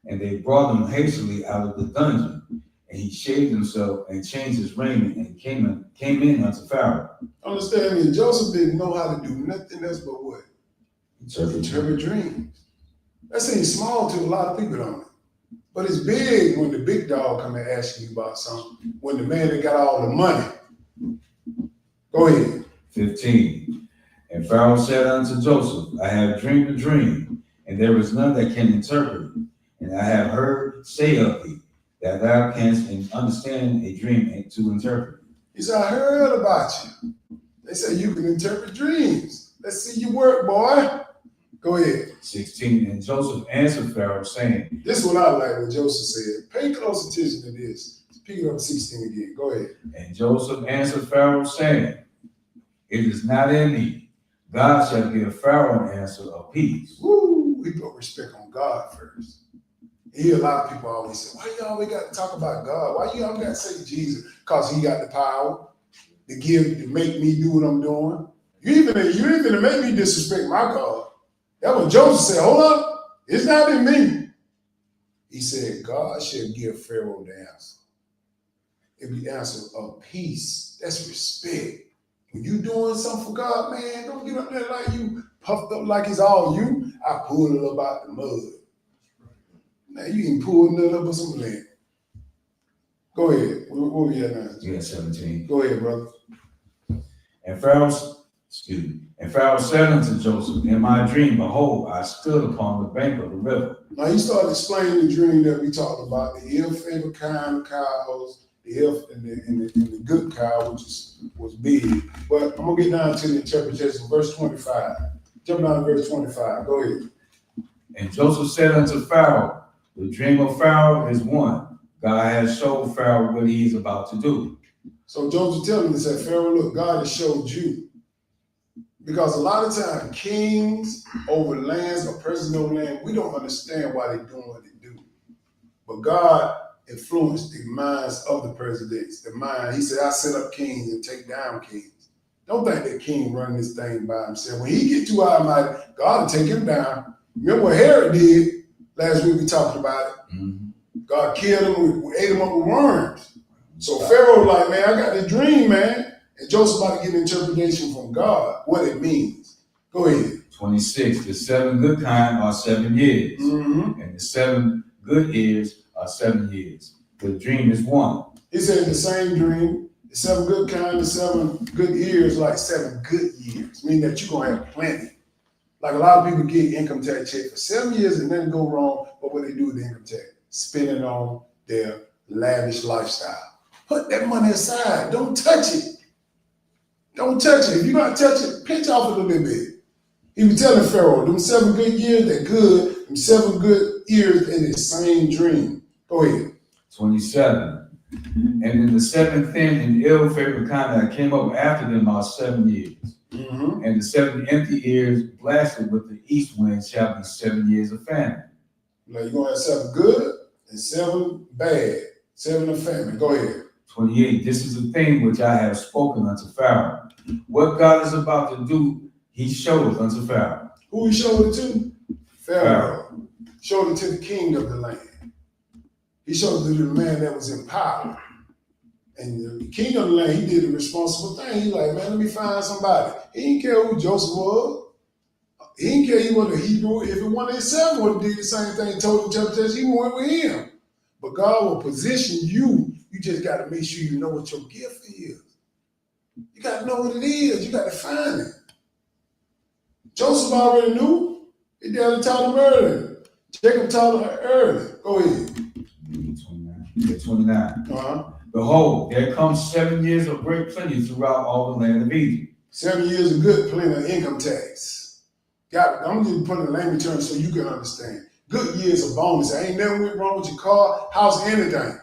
and they brought him hastily out of the dungeon. And he shaved himself and changed his raiment and came in unto Pharaoh. Understand me, Joseph didn't know how to do nothing else but what? Interpret dreams. That seems small to a lot of people, don't it? But it's big when the big dog come and ask you about something, when the man that got all the money. Go ahead. 15. And Pharaoh said unto Joseph, I have dreamed a dream, and there is none that can interpret it. And I have heard say of thee, that thou canst understand a dream and to interpret. He said, I heard about you. They say you can interpret dreams. Let's see your work, boy. Go ahead. 16. And Joseph answered Pharaoh, saying, This is what I like what Joseph said. Pay close attention to this. Pick it up 16 again. Go ahead. And Joseph answered Pharaoh, saying, It is not in me. God shall give Pharaoh an answer of peace. Woo! We put respect on God first. You hear a lot of people always say, why you always got to talk about God? Why you always got to say Jesus? Because he got the power to make me do what I'm doing. You even make me disrespect my God. That's what Joseph said, hold up, it's not in me. He said, God shall give Pharaoh the answer. It be answer of peace. That's respect. When you doing something for God, man, don't get up there like you puffed up like it's all you. I pulled it up out the mud. Now you can pull nothing up with some land. Go ahead. What we at now? Yeah, 17. Go ahead, brother. And Pharaoh said unto Joseph, in my dream, behold, I stood upon the bank of the river. Now he started explaining the dream that we talked about, the ill-favored kind of cows, the ill and the good cow, which was big. But I'm gonna get down to the interpretation, verse 25. Jump down to verse 25. Go ahead. And Joseph said unto Pharaoh, the dream of Pharaoh is one. God has showed Pharaoh what he is about to do. So Joseph telling him, he said, Pharaoh, look, God has showed you. Because a lot of times kings over lands or presidents over land, we don't understand why they're doing what they do. But God influenced the minds of the presidents, the mind. He said, I set up kings and take down kings. Don't think that king running this thing by himself. When he get too almighty, God will take him down. Remember what Herod did last week, we talked about it. Mm-hmm. God killed him, ate him up with worms. So Pharaoh like, man, I got this dream, man. And Joseph about to get an interpretation from God, what it means. Go ahead. 26, the 7 good kind are 7 years, Mm-hmm. and the 7 good years are 7 years. The dream is one. He said in the same dream, the 7 good kind, the 7 good years, like 7 good years, meaning that you're going to have plenty. Like a lot of people get income tax check for 7 years and nothing go wrong, but what they do with the income tax, spend it on their lavish lifestyle. Put that money aside. Don't touch it. Don't touch it. If you're going to touch it, pinch off a little bit. He was telling Pharaoh, them 7 good years, they're good. Them 7 good years in the same dream. Go ahead. 27. And in the 7 thin and ill-favored kind that came up after them are 7 years. Mm-hmm. And the 7 empty years blasted with the east wind shall be 7 years of famine. Now you're going to have 7 good and 7 bad. 7 of famine. Go ahead. 28. This is the thing which I have spoken unto Pharaoh. What God is about to do, he showeth unto Pharaoh. Who he showed it to? Pharaoh. Showed it to the king of the land. He showed it to the man that was in power. And the king of the land, he did the responsible thing. He like, man, let me find somebody. He didn't care who Joseph was. He didn't care he was a Hebrew. If it wanted himself would have did the same thing, told him, he went with him. But God will position you. You just got to make sure you know what your gift is. You got to know what it is. You got to find it. Joseph already knew. His daddy taught him early. Jacob taught him early. Go ahead. 29. Uh-huh. Behold, there comes 7 years of great plenty throughout all the land of Egypt. 7 years of good plenty of income tax. I'm just putting a language term so you can understand. Good years of bonus. Ain't nothing went wrong with your car, house, anything.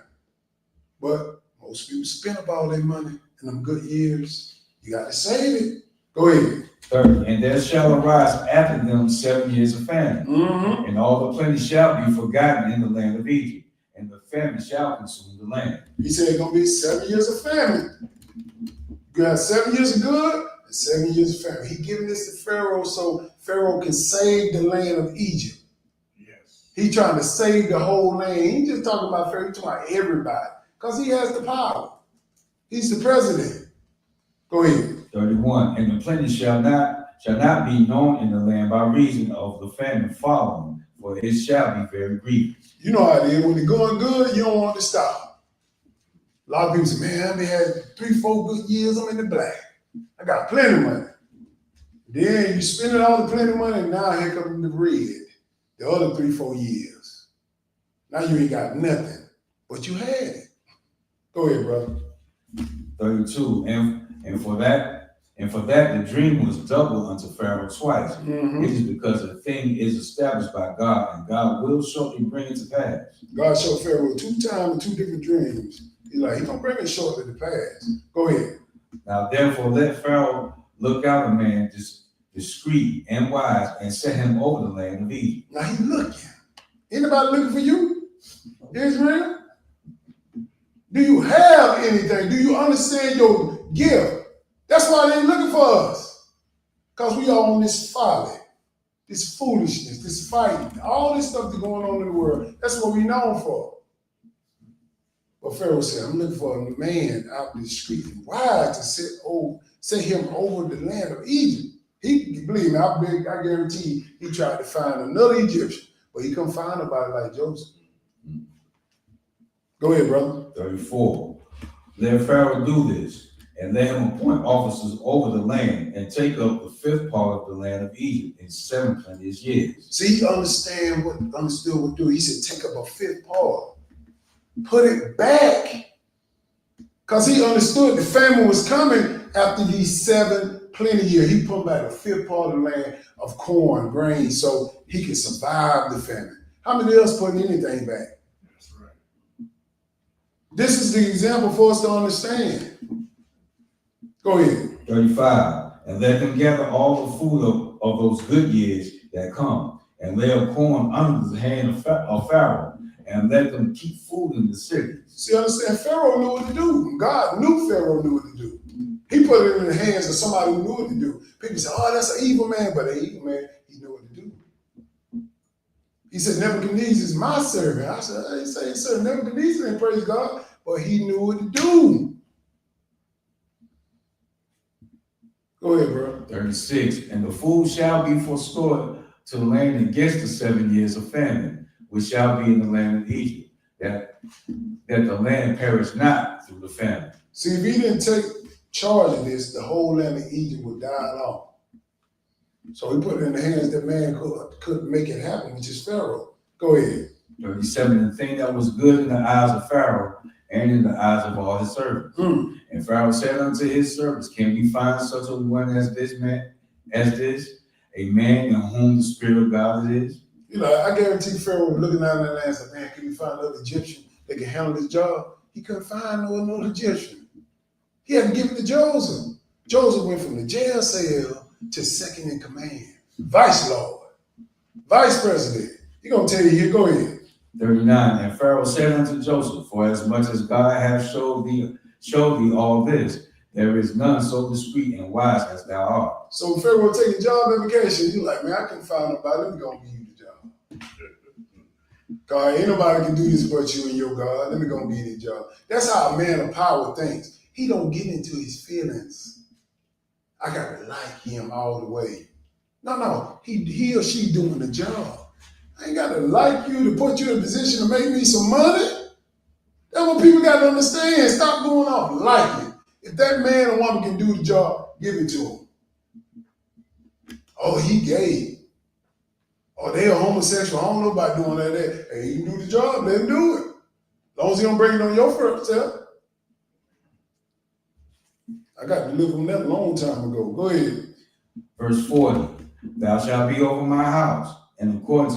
But most people spend up all their money in them good years. You got to save it. Go ahead. 30. And there shall arise after them 7 years of famine, Mm-hmm. and all the plenty shall be forgotten in the land of Egypt, and the famine shall consume the land. He said it's going to be 7 years of famine. You got 7 years of good and 7 years of famine. He giving this to Pharaoh so Pharaoh can save the land of Egypt. Yes. He trying to save the whole land. He ain't just talking about Pharaoh, he's talking about everybody. Because he has the power. He's the president. Go ahead. 31. And the plenty shall not be known in the land by reason of the famine following, for it shall be very grievous. You know how it is. When it's going good, you don't want to stop. A lot of people say, man, I had 3-4 good years, I'm in the black. I got plenty of money. Then you spending all the plenty of money, and now here comes the red. The other 3-4 years. Now you ain't got nothing, but you had it. Go ahead, brother. 32. And for that the dream was double unto Pharaoh twice. Mm-hmm. It is because a thing is established by God, and God will shortly bring it to pass. God showed Pharaoh 2 times in 2 different dreams. He's like, he's going to bring it shortly to pass. Go ahead. Now therefore let Pharaoh look out a man discreet and wise, and set him over the land of Egypt. Now he's looking. Anybody looking for you? Israel? Do you have anything? Do you understand your gift? That's why they ain't looking for us. Because we are on this folly, this foolishness, this fighting, all this stuff that's going on in the world. That's what we're known for. But Pharaoh said, I'm looking for a man out in the street and wise to set him over the land of Egypt. He, believe me, I guarantee he tried to find another Egyptian, but he couldn't find nobody like Joseph. Go ahead, brother. 34. Let Pharaoh do this, and let him appoint officers over the land, and take up the fifth part of the land of Egypt in 7 plenteous years. See, he understood what do. He said, take up a fifth part, put it back. Because he understood the famine was coming after these 7 plenty years. He put back a fifth part of the land of corn, grain, so he could survive the famine. How many else putting anything back? That's right. This is the example for us to understand. Go ahead. 35. And let them gather all the food of those good years that come, and lay up corn under the hand of Pharaoh, and let them keep food in the cities. See, understand, Pharaoh knew what to do. God knew Pharaoh knew what to do. He put it in the hands of somebody who knew what to do. People say, oh, that's an evil man, but an evil man, he knew what to do. He said, Nebuchadnezzar is my servant. I said, hey, say, sir, Nebuchadnezzar didn't praise God, but he knew what to do. Go ahead, bro. 36. And the food shall be forestored to the land against the 7 years of famine, which shall be in the land of Egypt, that the land perish not through the famine. See, if he didn't take charge of this, the whole land of Egypt would die off. So he put it in the hands that man could make it happen, which is Pharaoh. Go ahead. 37. And the thing that was good in the eyes of Pharaoh and in the eyes of all his servants. And Pharaoh said unto his servants, can we find such a one as this, a man in whom the Spirit of God is? You know, I guarantee Pharaoh was looking down in that land and said, man, can we find another Egyptian that can handle this job? He couldn't find no Egyptian. He had to give it to Joseph. Joseph went from the jail cell to second in command, vice lord, vice president. He's going to tell you here, go ahead. 39. And Pharaoh said unto Joseph, for as much as God hath showed thee all this, there is none so discreet and wise as thou art. So when Pharaoh take a job application, you're like, man, I can find nobody. Let me go and give you the job. God, ain't nobody can do this but you and your God. Let me go and give you the job. That's how a man of power thinks. He don't get into his feelings. I got to like him all the way. No, he or she doing the job. I ain't got to like you to put you in a position to make me some money. That's what people got to understand. Stop going off liking. If that man or woman can do the job, give it to him. Oh, he gay. Oh, they are homosexual. I don't know about doing that. Hey, he can do the job. Let him do it. As long as he don't bring it on your first self. I got to live from that a long time ago. Go ahead. Verse 40. Thou shalt be over my house, and according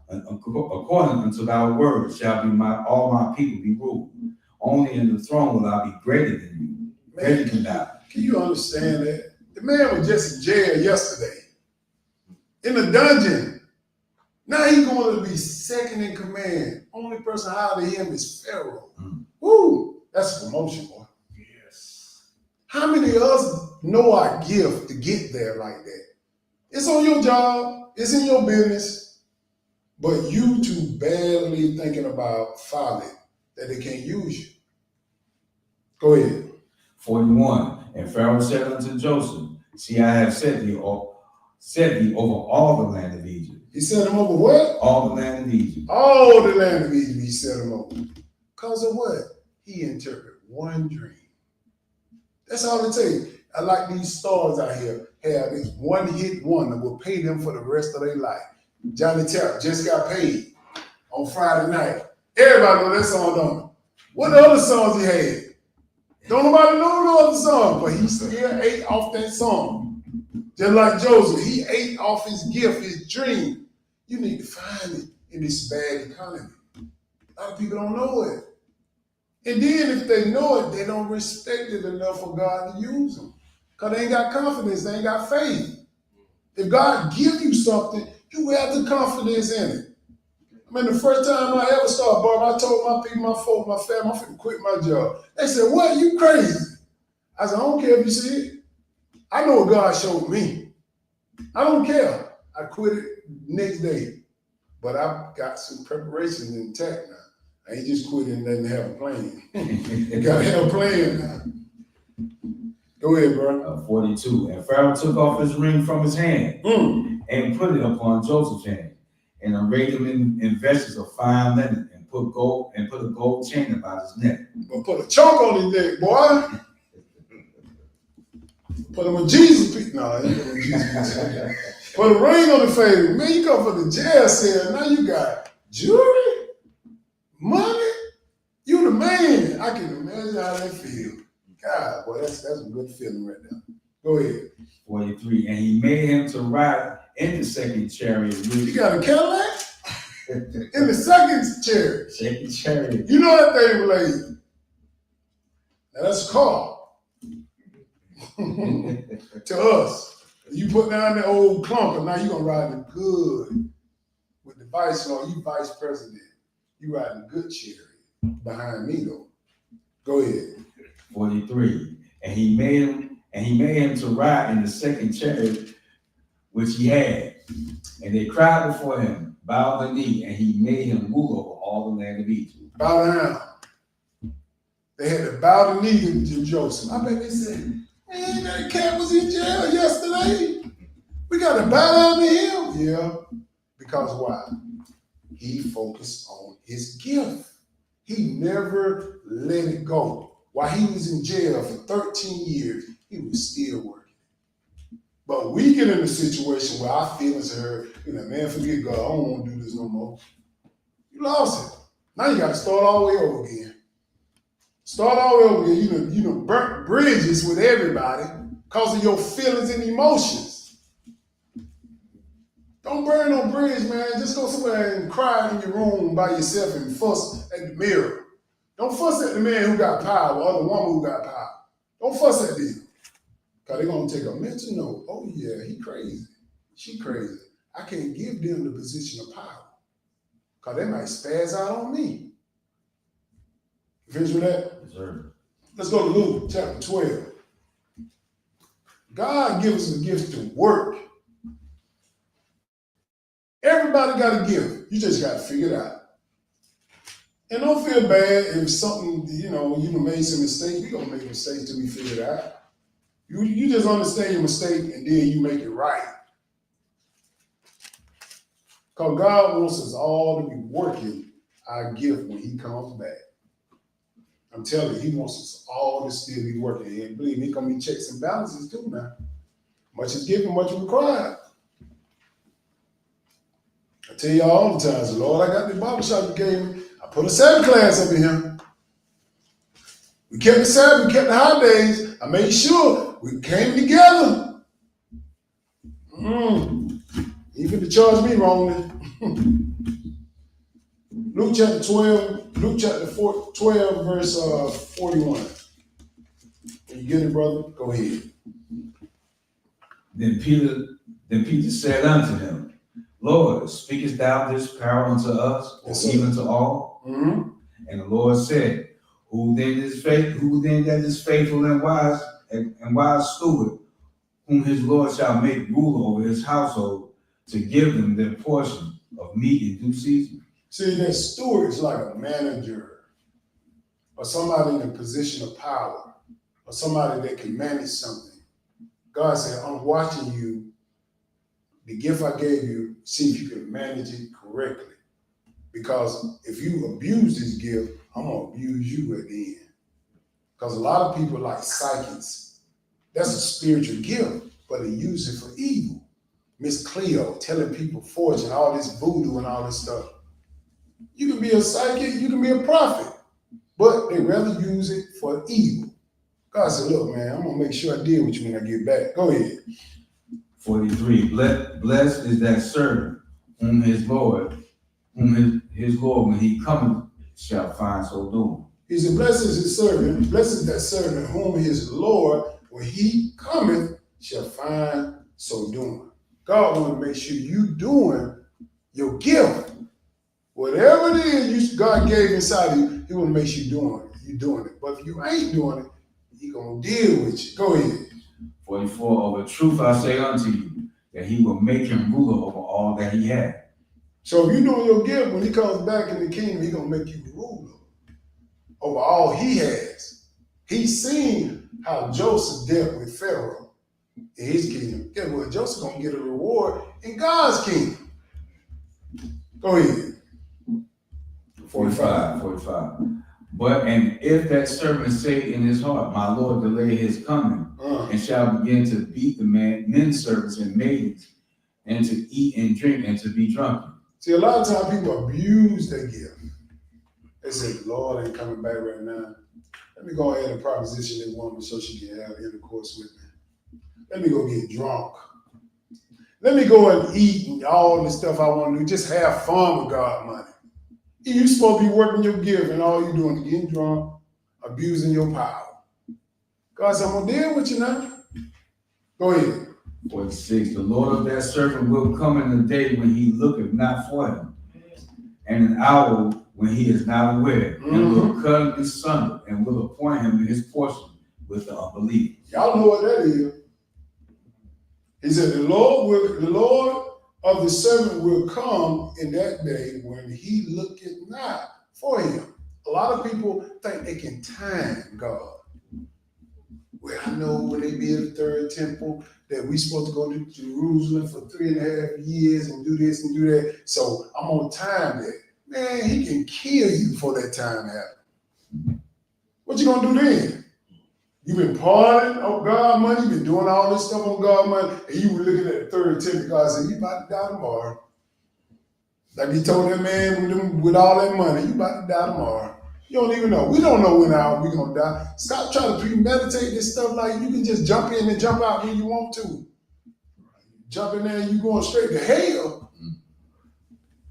unto thy word shall be all my people be ruled. Only in the throne will I be greater than you, greater than thou. Can you understand that? The man was just in jail yesterday, in the dungeon. Now he's going to be second in command. Only person higher than him is Pharaoh. Woo, that's a promotion, boy. Yes. How many of us know our gift to get there like that? It's on your job, it's in your business, but you too badly thinking about folly that they can't use you. Go ahead. 41. And Pharaoh said unto Joseph, see, I have set thee over all the land of Egypt. He set him over what? All the land of Egypt. All the land of Egypt he set him over. Because of what? He interpreted one dream. That's all it takes. I like these stars out here have this one-hit wonder will pay them for the rest of their life. Johnny Depp just got paid on Friday night. Everybody know that song, don't they? What other songs he had? Don't nobody know the other song, but he still ate off that song. Just like Joseph, he ate off his gift, his dream. You need to find it in this bad economy. A lot of people don't know it. And then if they know it, they don't respect it enough for God to use them. Because they ain't got confidence, they ain't got faith. If God give you something, you have the confidence in it. I mean, the first time I ever started barber, I told my people, my folks, my family, I'm finna quit my job. They said, what, you crazy? I said, I don't care if you see it. I know what God showed me. I don't care. I quit it next day. But I've got some preparations intact now. I ain't just quitting and doesn't have a plan. You gotta have a plan now. Go ahead, bro. 42. And Pharaoh took off his ring from his hand and put it upon Joseph's hand, and arrayed him in vestments of fine linen, and put a gold chain about his neck. But put a choke on his neck, boy. Put him in Jesus' feet. No, he put him in Jesus' feet. Put a ring on the finger. Man, you come from the jail cell. Now you got jewelry, money. You the man. I can imagine how that feel. God, boy, that's a good feeling right now. Go ahead. 43. And he made him to ride in the second chariot. You got a Cadillac? In the second chariot. Second chariot. You know that thing related. Now that's a car. To us. You put down the old clunker, now you gonna ride the good with the vice lord, you vice president. You riding the good chariot behind me though. Go ahead. 43. And he made him to ride in the second chariot which he had. And they cried before him, bowed the knee, and he made him rule over all the land of Egypt. Bow down. They had to bow the knee to Joseph. I bet they said, man, that cat was in jail yesterday. We got to bow down to him. Yeah, because why? He focused on his gift. He never let it go. While he was in jail for 13 years, he was still working. But we get in a situation where our feelings are hurt. You know, man, forget God. I don't want to do this no more. You lost it. Now you got to start all the way over again. Start all the way over again. You know, burnt bridges with everybody because of your feelings and emotions. Don't burn no bridge, man. Just go somewhere and cry in your room by yourself and fuss at the mirror. Don't fuss at the man who got power or the woman who got power. Don't fuss at them. Because they're going to take a mental note. Oh, yeah, he crazy. She crazy. I can't give them the position of power. Because they might spaz out on me. You finished with that? Yes, sir. Let's go to Luke chapter 12. God gives us a gift to work. Everybody got a gift. You just got to figure it out. And don't feel bad if something, you made some mistakes. We're going to make mistakes till we figure it out. You just understand your mistake and then you make it right. Because God wants us all to be working our gift when he comes back. I'm telling you, he wants us all to still be working. And believe me, it's going to be checks and balances too now. Much is given, much is required. I tell you all the time, Lord, I got the Bible shop you gave me. I put a Sabbath class up in here. We kept the Sabbath, we kept the holidays. I made sure we came together. You finna charge me wrongly. Luke chapter 12, verse 41. Can you get it, brother? Go ahead. Then Peter said unto him, Lord, speakest thou this parable unto us, or Yes, even to all? Mm-hmm. And the Lord said, Who then that is faithful and wise steward, whom his Lord shall make ruler over his household, to give them their portion of meat in due season? See, that steward is like a manager or somebody in a position of power or somebody that can manage something. God said, I'm watching you. The gift I gave you, see if you can manage it correctly. Because if you abuse this gift, I'm going to abuse you at the end. Because a lot of people like psychics. That's a spiritual gift, but they use it for evil. Miss Cleo telling people fortune, all this voodoo and all this stuff. You can be a psychic, you can be a prophet, but they rather use it for evil. God said, look, man, I'm going to make sure I deal with you when I get back. Go ahead. 43. Blessed is that servant whom his Lord, when he cometh, shall find so doing. He said, blessed is his servant, blessed is that servant whom his Lord, when he cometh, shall find so doing. God wants to make sure you doing your gift. Whatever it is God gave inside of you, he want to make sure you doing it. But if you ain't doing it, he gonna deal with you. Go ahead. 44. Of a truth I say unto you, that he will make him ruler over all that he had. So if you're doing your gift, when he comes back in the kingdom, he's gonna make you ruler over all he has. He's seen how Joseph dealt with Pharaoh in his kingdom. Guess what? Joseph gonna get a reward in God's kingdom. Go ahead. 45. And if that servant say in his heart, my Lord delay his coming, and shall begin to beat the men servants and maidens, and to eat and drink and to be drunken. See, a lot of times people abuse their gift. They say, the Lord ain't coming back right now. Let me go ahead and proposition this woman so she can have intercourse with me. Let me go get drunk. Let me go and eat and all the stuff I want to do. Just have fun with God money. You supposed to be working your gift and all you doing is getting drunk, abusing your power. God said, I'm going to deal with you now. Go ahead. 46, the Lord of that servant will come in the day when he looketh not for him, and an hour when he is not aware, and will cut him asunder, and will appoint him his portion with the unbelievers. Y'all know what that is. He said, the Lord of the servant will come in that day when he looketh not for him. A lot of people think they can time God. Well, I know when they build the third temple that we supposed to go to Jerusalem for 3.5 years and do this and do that. So I'm on time that. Man, he can kill you before that time happens. What you gonna do then? You've been partying on God money, you've been doing all this stuff on God money, and you were looking at the third temple. God said, you about to die tomorrow. Like he told that man with all that money, you about to die tomorrow. You don't even know. We don't know when we're going to die. Stop trying to premeditate this stuff like you can just jump in and jump out when you want to. Jump in there and you going straight to hell.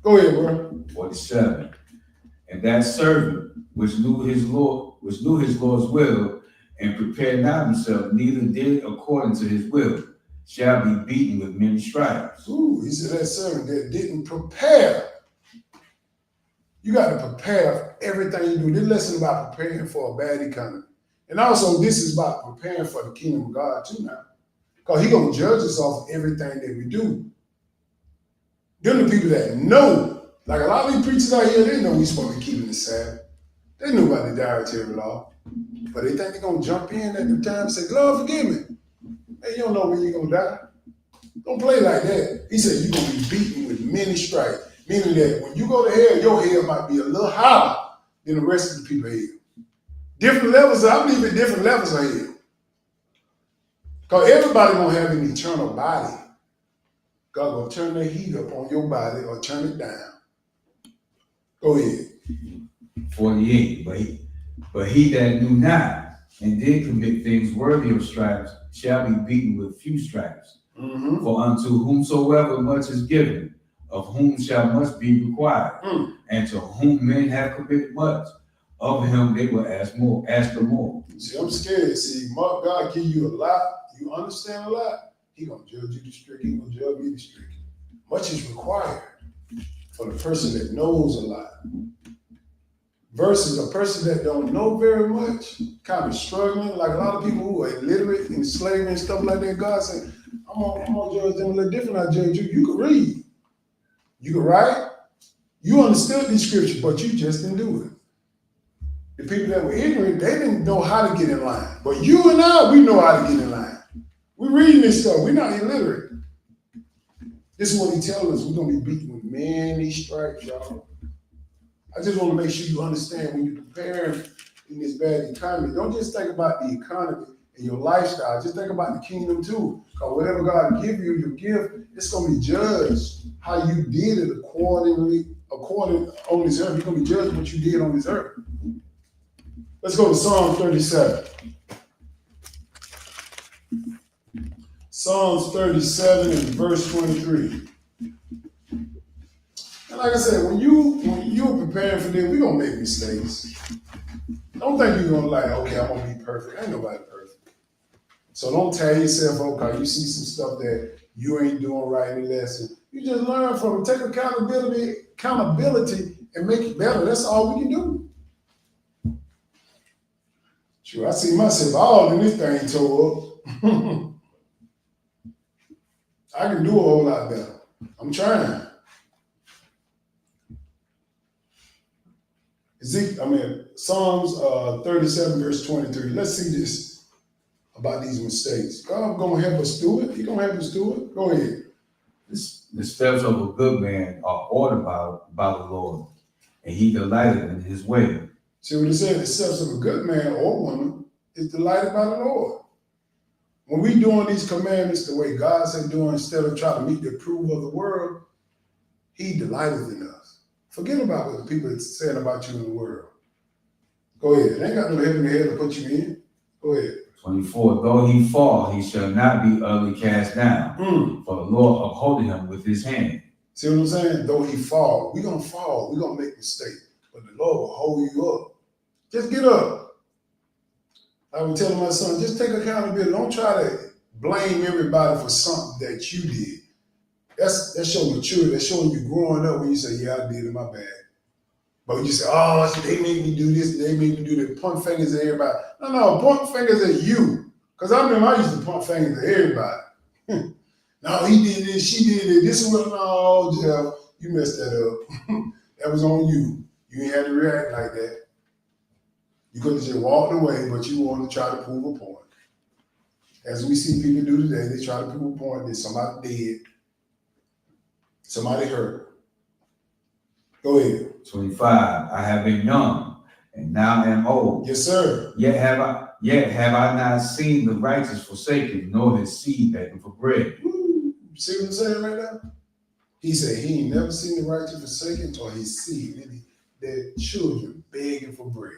Go ahead, bro. 47. And that servant which knew his Lord's will, and prepared not himself, neither did according to his will, shall be beaten with many stripes. Ooh, he said that servant that didn't prepare. You got to prepare for everything you do. This lesson is about preparing for a bad economy. And also, this is about preparing for the kingdom of God too now. Because he's going to judge us off everything that we do. Them the people that know, like a lot of these preachers out here, they know we're supposed to be keeping the Sabbath. They know about the dietary law. But they think they're going to jump in at the time and say, Lord, forgive me. Hey, you don't know when you're going to die. Don't play like that. He said you're going to be beaten with many stripes. Meaning that when you go to hell, your hell might be a little higher than the rest of the people hell. Different levels, I believe in different levels of hell. Because everybody going to have an eternal body. God going to turn the heat up on your body or turn it down. Go ahead. 48. But he that knew not and did commit things worthy of stripes shall be beaten with few stripes. Mm-hmm. For unto whomsoever much is given, of whom shall much be required. And to whom men have committed much, of him they will ask the more. See, I'm scared. See, God give you a lot, you understand a lot, he gonna judge you the strict, he gonna judge me the strict. Much is required for the person that knows a lot. Versus a person that don't know very much, kind of struggling, like a lot of people who are illiterate in slavery and stuff like that. God said, I'm gonna judge them a little different. I judge you. You can read, you can write, you understood these scriptures, but you just didn't do it. The people that were ignorant, they didn't know how to get in line. But you and I, we know how to get in line. We're reading this stuff. We're not illiterate. This is what he tells us. We're gonna be beaten with many stripes, y'all. I just want to make sure you understand when you're preparing in this bad economy, don't just think about the economy and your lifestyle. Just think about the kingdom too. Because whatever God give you, your gift, it's going to be judged how you did it according on this earth. You're going to be judged what you did on this earth. Let's go to Psalm 37. Psalms 37 and verse 23. And like I said, when you're preparing for this, we're gonna make mistakes. Don't think you're gonna like, okay, I'm gonna be perfect. Ain't nobody perfect. So don't tell yourself, okay, you see some stuff that you ain't doing right in the lesson. You just learn from it. Take accountability and make it better. That's all we can do. Sure, I see myself all in this thing tore up. I can do a whole lot better. I'm trying. Psalms 37 verse 23. Let's see this. about these mistakes. God gonna help us do it. He gonna help us do it. Go ahead. The steps of a good man are ordered by the Lord, and he delighted in his way. See what it said? The steps of a good man or woman is delighted by the Lord. When we doing these commandments the way God said doing, instead of trying to meet the approval of the world, he delighted in us. Forget about what the people are saying about you in the world. Go ahead. They ain't got no heaven and hell to put you in. Go ahead. 24, though he fall, he shall not be utterly cast down, for the Lord upholding him with his hand. See what I'm saying? Though he fall, we're going to fall. We're going to make mistakes. But the Lord will hold you up. Just get up. I was telling my son, just take accountability. Don't try to blame everybody for something that you did. That's showing maturity. That's showing you growing up when you say, yeah, I did it, my bad. But when you say, oh, they made me do this, they made me do that, point fingers at everybody. No, point fingers at you. Because I remember I used to point fingers at everybody. No, he did this, she did it. This is what, no, Jeff, you messed that up. That was on you. You ain't had to react like that. You could have just walked away, but you wanted to try to prove a point. As we see people do today, they try to prove a point that somebody dead, somebody hurt. Go ahead. 25, I have been young, and now am old. Yes, sir. Yet have I not seen the righteous forsaken, nor his seed begging for bread. Woo. See what I'm saying right now? He said he ain't never seen the righteous forsaken or his seed, their children begging for bread.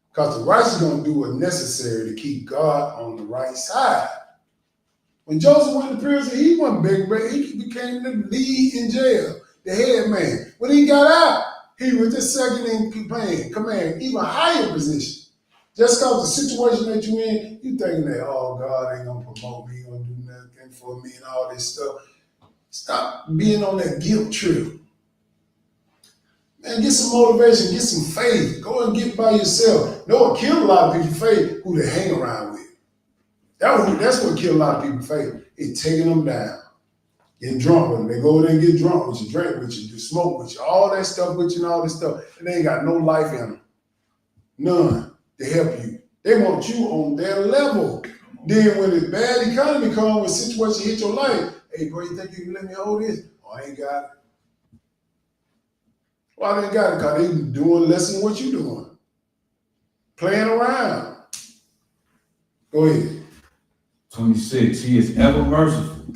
Because the righteous gonna do what's necessary to keep God on the right side. When Joseph went to prison, he wasn't begging bread. He became the lead in jail, the head man. When he got out, he was just second in command, even higher position. Just because the situation that you in, you thinking that, oh, God ain't gonna promote me, he gonna do nothing for me and all this stuff. Stop being on that guilt trip. Man, get some motivation, get some faith. Go and get by yourself. Know what killed a lot of people's faith? Who they hang around with. That's what killed a lot of people's faith. It's taking them down. Getting drunk with them. They go over there and get drunk with you, drink with you, do smoke with you, all that stuff with you and all this stuff. And they ain't got no life in them. None to help you. They want you on their level. Then when the bad economy comes, when situation hit your life, hey, bro, you think you can let me hold this? Oh, I ain't got it. Well, they ain't got it because they doing less than what you doing. Playing around. Go ahead. 26, he is ever merciful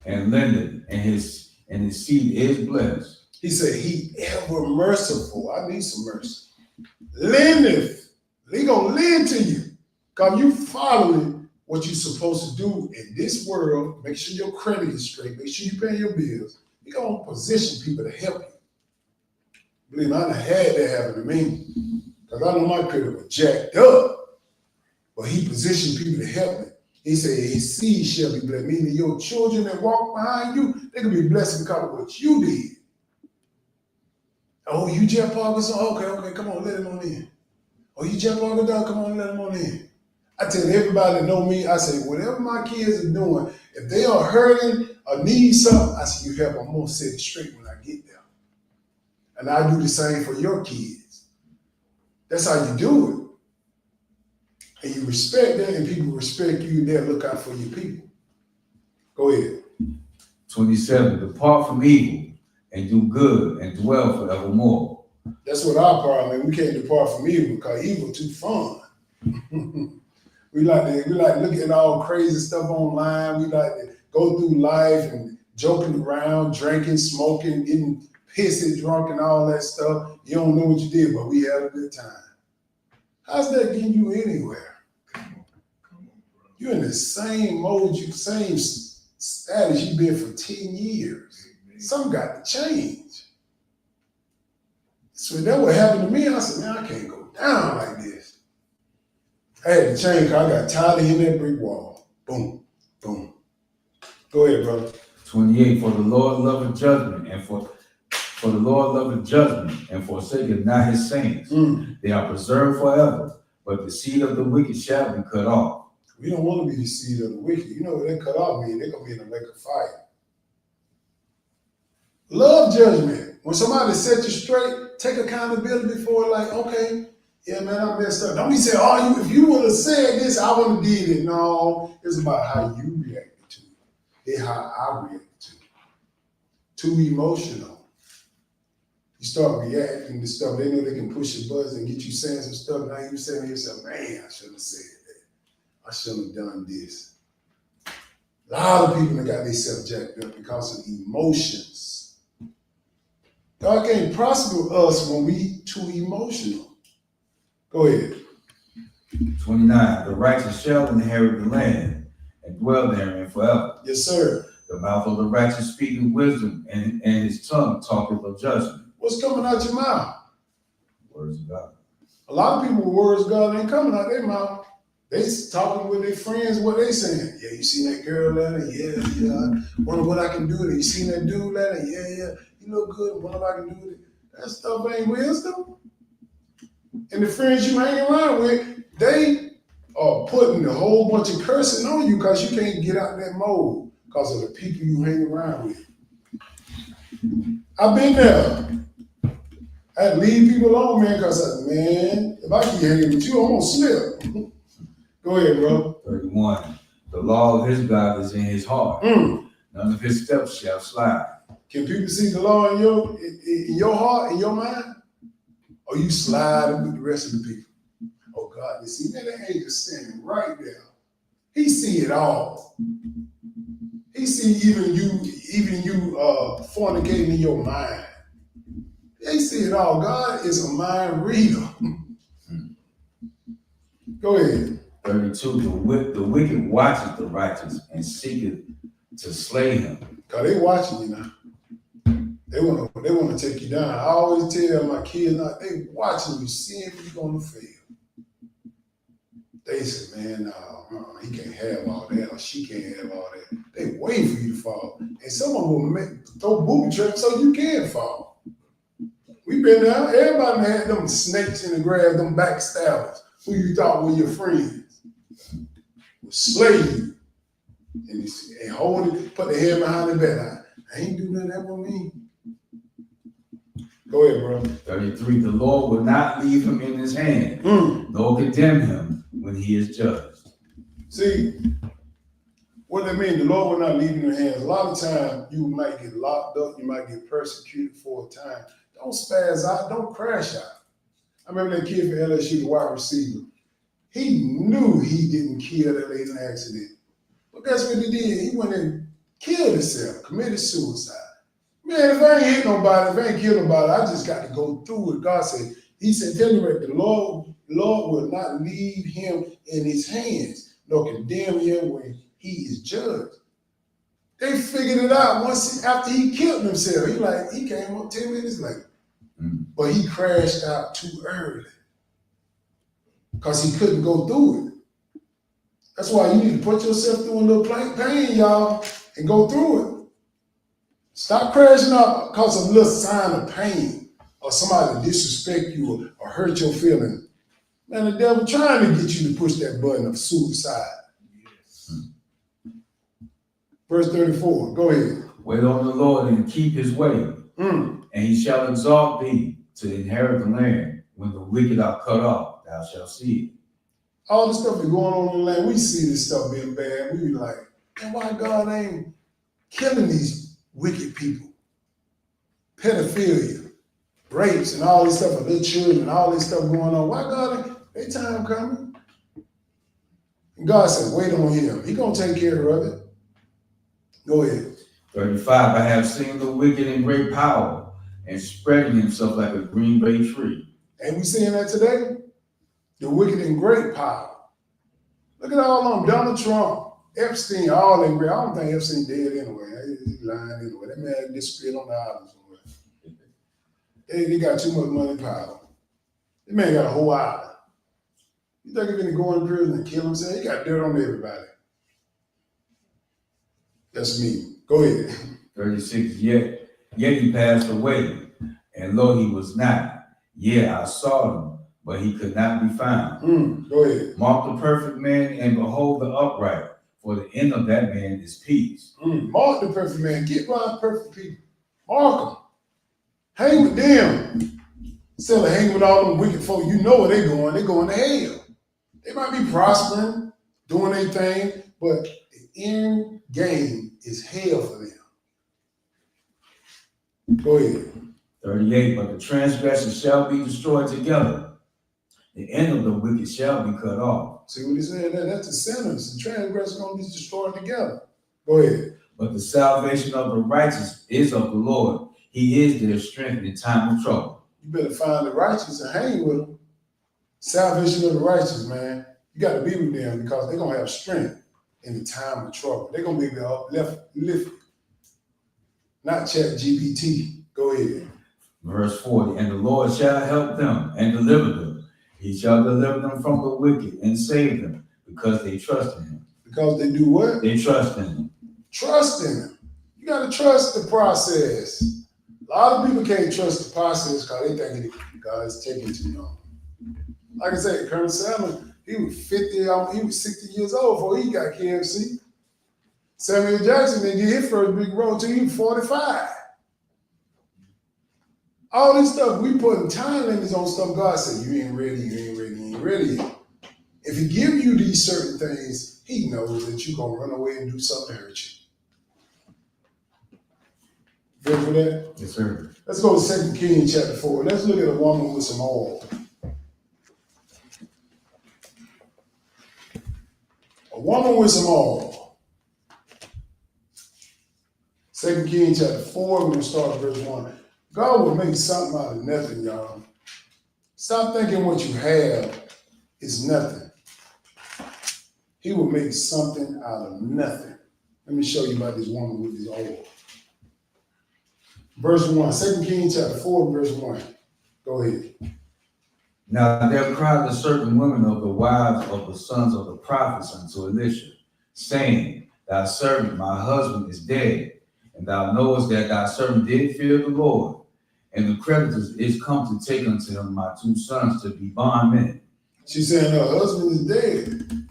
and lending, and his seed is blessed. He said, he ever merciful. I need some mercy. Lendeth. He gonna lend to you. Because you following what you're supposed to do in this world. Make sure your credit is straight. Make sure you pay your bills. He gonna position people to help you. Believe me, I done had that happen to me. Because I know my credit was jacked up. But he positioned people to help me. He said, his seed shall be blessed. Meaning your children that walk behind you, they can be blessed because of what you did. Oh, you Jeff Parkinson? Okay, come on, let him on in. Oh, you Jeff Parkinson? Come on, let him on in. I tell everybody that know me, I say, whatever my kids are doing, if they are hurting or need something, I say, you help them. I'm going to set it straight when I get there. And I do the same for your kids. That's how you do it. And you respect them, and people respect you, and they'll look out for your people. Go ahead. 27, depart from evil and do good and dwell forevermore. That's what our problem is. We can't depart from evil because evil too fun. we like to look at all crazy stuff online. We like to go through life and joking around, drinking, smoking, getting pissy drunk and all that stuff. You don't know what you did, but we had a good time. How's that getting you anywhere? You're in the same mode, same status you've been for 10 years. Something got to change. So that what happened to me. I said, man, I can't go down like this. I had to change because I got tired of hitting that brick wall. Boom, boom. Go ahead, brother. 28, for the Lord loveth judgment, and for the Lord loveth judgment, and forsaketh not his saints. They are preserved forever, but the seed of the wicked shall be cut off. We don't want to be the seed of the wicked. You know what they cut off mean? They're going to be in a lake of fire. Love judgment. When somebody set you straight, take accountability for it. Like, okay, yeah, man, I messed up. Don't be saying, oh, if you would have said this, I wouldn't have did it. No, it's about how you reacted to it. It's how I reacted to it. Too emotional. You start reacting to stuff. They know they can push your buttons and get you saying some stuff. Now you saying to yourself, man, I shouldn't have said that. I shouldn't have done this. A lot of people that got themselves jacked up because of emotions. God can't prosper us when we too emotional. Go ahead. 29. The righteous shall inherit the land and dwell therein forever. Yes, sir. The mouth of the righteous speaketh wisdom, and his tongue talketh of judgment. What's coming out your mouth? Words of God. A lot of people with words of God ain't coming out their mouth. They talking with their friends, what they saying? Yeah, you seen that girl ladder? Yeah. I wonder what I can do with it. You seen that dude ladder? Yeah. You look good. Wonder what I can do with it. That stuff ain't wisdom. And the friends you hang around with, they are putting a whole bunch of cursing on you because you can't get out of that mode because of the people you hang around with. I've been there. I had to leave people alone, man, because man, if I keep hanging with you, I'm gonna slip. Go ahead, bro. 31. The law of his God is in his heart. Mm. None of his steps shall slide. Can people see the law in your heart, in your mind? Or you sliding with the rest of the people? Oh God, you see, man, that angel standing right there. He see it all. He see even you fornicating in your mind. They see it all. God is a mind reader. Go ahead. 32. The wicked watcheth the righteous and seeketh to slay him. Cause they watching you now. They wanna take you down. I always tell my kids, they watching you, seeing if you're gonna fail. They say, man, he can't have all that, or she can't have all that. They wait for you to fall. And someone will throw booby traps so you can fall. We been there, everybody had them snakes in the grass, them backstabbers, who you thought were your friends. Will slay you. And hold it, put their head behind their back. I ain't do nothing that with me. Go ahead, bro. 33. The Lord will not leave him in his hand, nor condemn him when he is judged. See, what that mean? The Lord will not leave you in your hands. A lot of times you might get locked up, you might get persecuted for a time. Don't spaz out, don't crash out. I remember that kid from LSU, the wide receiver. He knew he didn't kill that lady in an accident. But guess what he did? He went and killed himself, committed suicide. Man, if I ain't hit nobody, if I ain't killed nobody, I just got to go through it. God said, he said, tell me right, the Lord will not leave him in his hands, nor condemn him when he is judged. They figured it out after he killed himself. He came up 10 minutes later. But he crashed out too early because he couldn't go through it. That's why you need to put yourself through a little pain, y'all, and go through it. Stop crashing out because of a little sign of pain or somebody disrespect you or hurt your feelings. Man, the devil trying to get you to push that button of suicide. Yes. Verse 34, go ahead. Wait on the Lord and keep his way, and he shall exalt thee to inherit the land. When the wicked are cut off, thou shalt see it. All the stuff that's going on in the land, we see this stuff being bad. We be like, man, why God ain't killing these wicked people? Pedophilia, rapes, and all this stuff of little children, all this stuff going on. Why God ain't? Their time coming. And God said, wait on him. He gonna take care of it. Go ahead. 35. I have seen the wicked in great power and spreading himself like a green bay tree. Ain't we seeing that today? The wicked in great power. Look at all of them. Donald Trump, Epstein, all in great. I don't think Epstein dead anyway. He's lying anyway. That man disappeared on the island somewhere. They got too much money and power. That man got a whole island. You think he's gonna go in prison and kill himself? He got dirt on everybody. That's me. Go ahead. 36. Yet he passed away, and lo, he was not. Yeah, I saw him, but he could not be found. Go ahead. Mark the perfect man and behold the upright, for the end of that man is peace. Mark the perfect man. Get around perfect people. Mark them. Hang with them. Instead of hanging with all them wicked folk, you know where they're going. They're going to hell. They might be prospering, doing their thing, but the end game is hell for them. Go ahead. 38, but the transgressors shall be destroyed together. The end of the wicked shall be cut off. See what he said there? That's the sinners. The transgressors are going to be destroyed together. Go ahead. But the salvation of the righteous is of the Lord. He is their strength in time of trouble. You better find the righteous and hang with them. Salvation of the righteous, man. You got to be with them because they're going to have strength in the time of trouble. They're going to be lifted. Not ChatGPT. Go ahead. Verse 40, and the Lord shall help them and deliver them. He shall deliver them from the wicked and save them because they trust in him. Because they do what? They trust in him. Trust in him. You got to trust the process. A lot of people can't trust the process because they think God's taking too long. Like I said, Colonel Salmon, he was 60 years old before he got KFC. Samuel Jackson didn't get his first big role till he was 45. All this stuff, we putting time limits on stuff. God said, you ain't ready, you ain't ready, you ain't ready yet. If he give you these certain things, he knows that you're going to run away and do something to hurt you. Ready for that? Yes, sir. Let's go to 2 Kings chapter 4. Let's look at a woman with some oil. A woman with some oil. 2 Kings chapter 4, we're going to start at verse 1. God will make something out of nothing, y'all. Stop thinking what you have is nothing. He will make something out of nothing. Let me show you about this woman with this oil. Verse 1, 2 Kings chapter 4, verse 1. Go ahead. Now there cried a certain woman of the wives of the sons of the prophets unto Elisha, saying, thy servant, my husband, is dead, and thou knowest that thy servant did fear the Lord, and the creditors is come to take unto him my two sons to be bondmen. She's saying her husband is dead.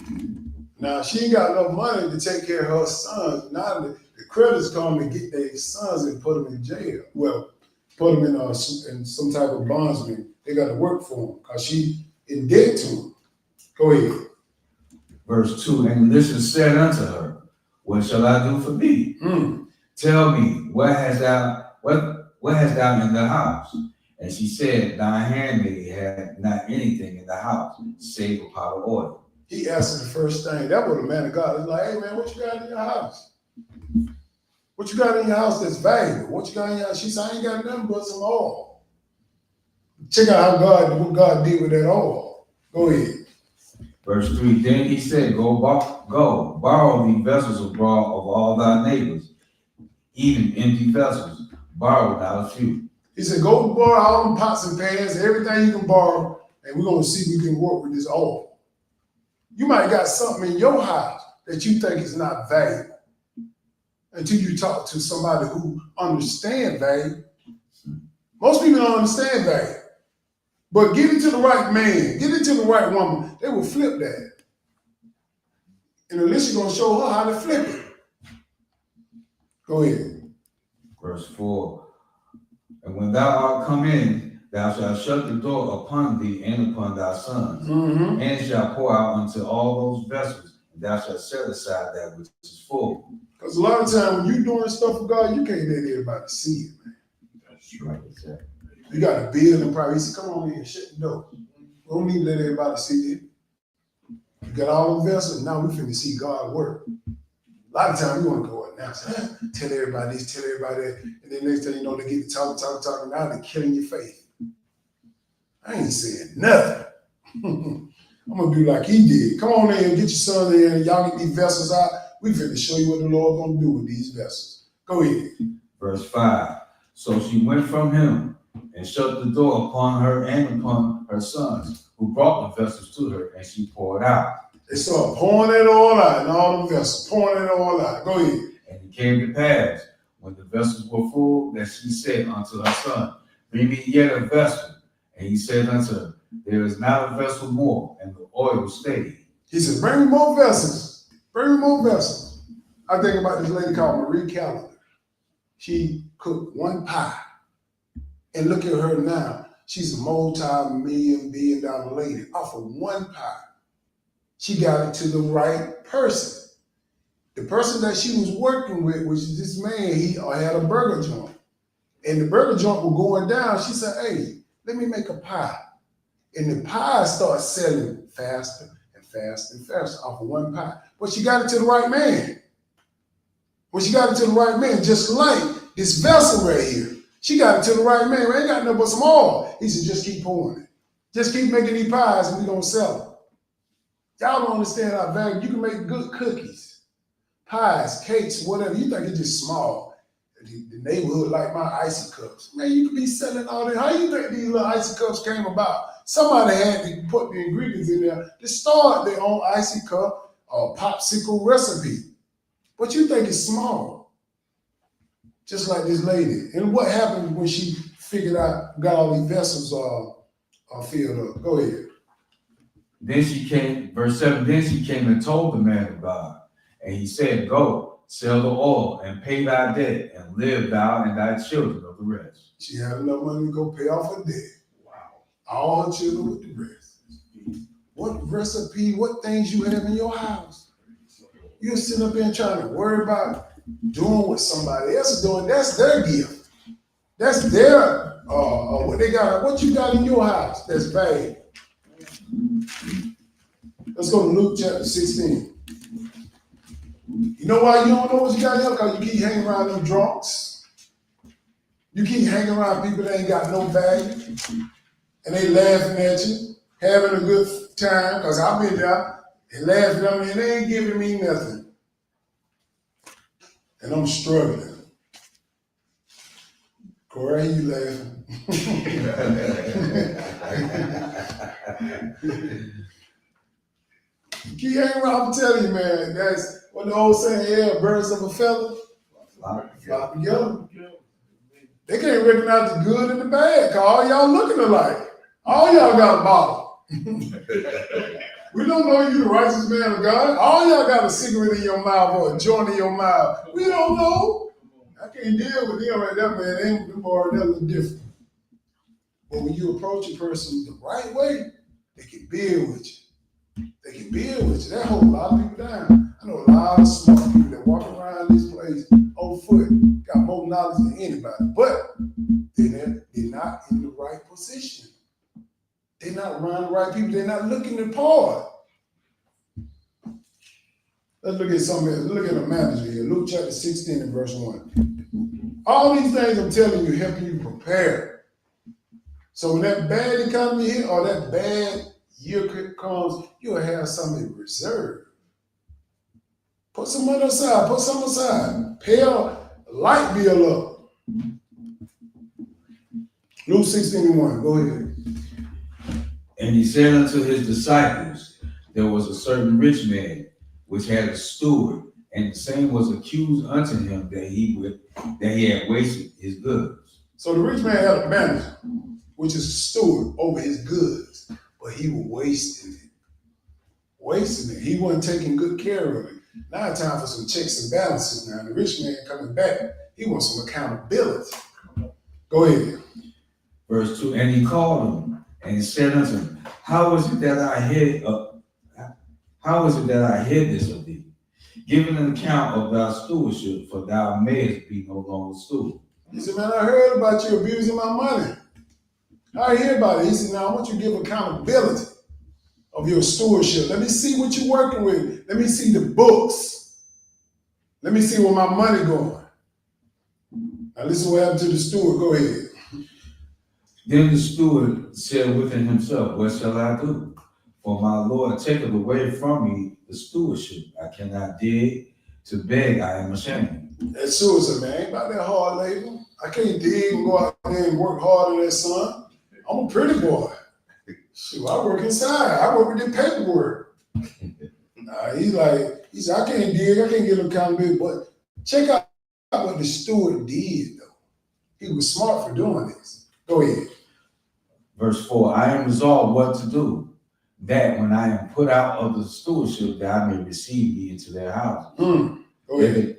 Now she ain't got enough money to take care of her sons. Now the creditors come and get their sons and put them in jail. Well, put them in some type of bondsman. They got to work for them because she in debt to them. Go ahead. Verse 2, and Elisha said unto her, what shall I do for thee? Tell me, what hast thou in the house? And she said, thy handmaid had not anything in the house, save a pot of oil. He asked her the first thing. That was the man of God. He's like, hey man, what you got in your house? What you got in your house that's valuable? What you got in your house? She said, I ain't got nothing but some oil. Check out what God did with that oil. Go ahead. Verse 3, then he said, go borrow the vessels abroad of all thy neighbors, even empty vessels, borrow thou a few. He said, go borrow all them pots and pans, everything you can borrow, and we're going to see if we can work with this oil. You might have got something in your house that you think is not valuable until you talk to somebody who understands value. Most people don't understand value. But get it to the right man, get it to the right woman, they will flip that. And Elisha going to show her how to flip it. Go ahead. Verse 4, and when thou art come in, thou shalt shut the door upon thee and upon thy sons, and shalt pour out unto all those vessels, and thou shalt set aside that which is full. Because a lot of times when you're doing stuff for God, you can't let everybody see it, man. That's right, exactly. You got to build in private. He said, come on in, shut the door. We don't need to let everybody see it. You got all the vessels, now we finna see God work. A lot of times we want to go and announce, tell everybody this, tell everybody that, and then next thing you know, they get to talking, now they're killing your faith. I ain't saying nothing. I'm gonna do like he did. Come on in, get your son in, and y'all get these vessels out. We finna show you what the Lord gonna do with these vessels. Go ahead. Verse 5, so she went from him and shut the door upon her and upon her sons, who brought the vessels to her, and she poured out. They started pouring it all out, and all the vessels, pouring it all out. Go ahead. And it came to pass, when the vessels were full, that she said unto her son, bring me yet a vessel. And he said unto her, there is not a vessel more, and the oil stayed. He said, bring me more vessels. Bring me more vessels. I think about this lady called Marie Callender. She cooked one pie. And look at her now. She's a multi-million, billion-dollar lady off of one pie. She got it to the right person. The person that she was working with was this man. He had a burger joint. And the burger joint was going down. She said, hey, let me make a pie. And the pie started selling faster and faster and faster off of one pie. But she got it to the right man. When she got it to the right man, just like this vessel right here, she got it to the right man. We ain't got nothing but some oil. He said, just keep pouring it. Just keep making these pies and we're going to sell them. Y'all don't understand our value. You can make good cookies, pies, cakes, whatever. You think it's just small. The neighborhood like my icy cups. Man, you could be selling all that. How you think these little icy cups came about? Somebody had to put the ingredients in there to start their own icy cup or popsicle recipe. But you think it's small. Just like this lady. And what happened when she figured out, got all these vessels filled up? Go ahead. Then she came, verse 7, then she came and told the man of God, and he said, go, sell the oil, and pay thy debt, and live thou and thy children of the rest. She had enough money to go pay off her debt. Wow. All her children with the rest. What recipe, what things you have in your house? You're sitting up there trying to worry about doing what somebody else is doing. That's their gift. That's their, what they got, what you got in your house that's valuable. Let's go to Luke chapter 16. You know why you don't know what you got in there? Because you keep hanging around them drunks. You keep hanging around people that ain't got no value. And they laughing at you, having a good time, because I've been there, and laughing at me, and they ain't giving me nothing. And I'm struggling. Corey, you laughing? Keep hanging around, I'm telling you, man, that's what the old saying, yeah, birds of a feather flock together. They can't recognize the good and the bad, because all y'all looking alike. All y'all got a bottle. We don't know you the righteous man of God. All y'all got a cigarette in your mouth or a joint in your mouth. We don't know. I can't deal with them right there, man. Them boys, they're a little different. But when you approach a person the right way, they can build with you. They can build with you. That hold a lot of people down. I know a lot of smart people that walk around this place on foot, got more knowledge than anybody, but they're not in the right position. They're not around the right people. They're not looking the part. Let's look at something else. Look at a manager here. Luke chapter 16 and verse 1. All these things I'm telling you, helping you prepare. So when that bad economy hit or that bad year comes, you'll have something in reserve. Put some money aside. Put some aside. Pay a light bill up. Luke 16:1. Go ahead. And he said unto his disciples, there was a certain rich man which had a steward, and the same was accused unto him that he had wasted his goods. So the rich man had a manager, which is a steward over his goods, but he was wasting it. Wasting it. He wasn't taking good care of it. Now it's time for some checks and balances now. The rich man coming back, he wants some accountability. Go ahead. Verse 2, and he called him and said unto him, how is it that I hid this of thee? Give an account of thy stewardship, for thou mayest be no longer steward. He said, man, I heard about you abusing my money. I hear about it. He said, now I want you to give accountability of your stewardship. Let me see what you're working with. Let me see the books. Let me see where my money going. Now listen what happened to the steward. Go ahead. Then the steward said within himself, what shall I do? For my Lord taketh away from me the stewardship. I cannot dig, to beg I am ashamed. That suicide, man, ain't about that hard labor. I can't dig and go out there and work hard on that, son. I'm a pretty boy. Shoot, I work inside. I work with the paperwork. He said, I can't dig, I can't get accountability. But check out what the steward did, though. He was smart for doing this. Go ahead. Verse 4, I am resolved what to do, that when I am put out of the stewardship, that I may receive thee into their house. Go ahead.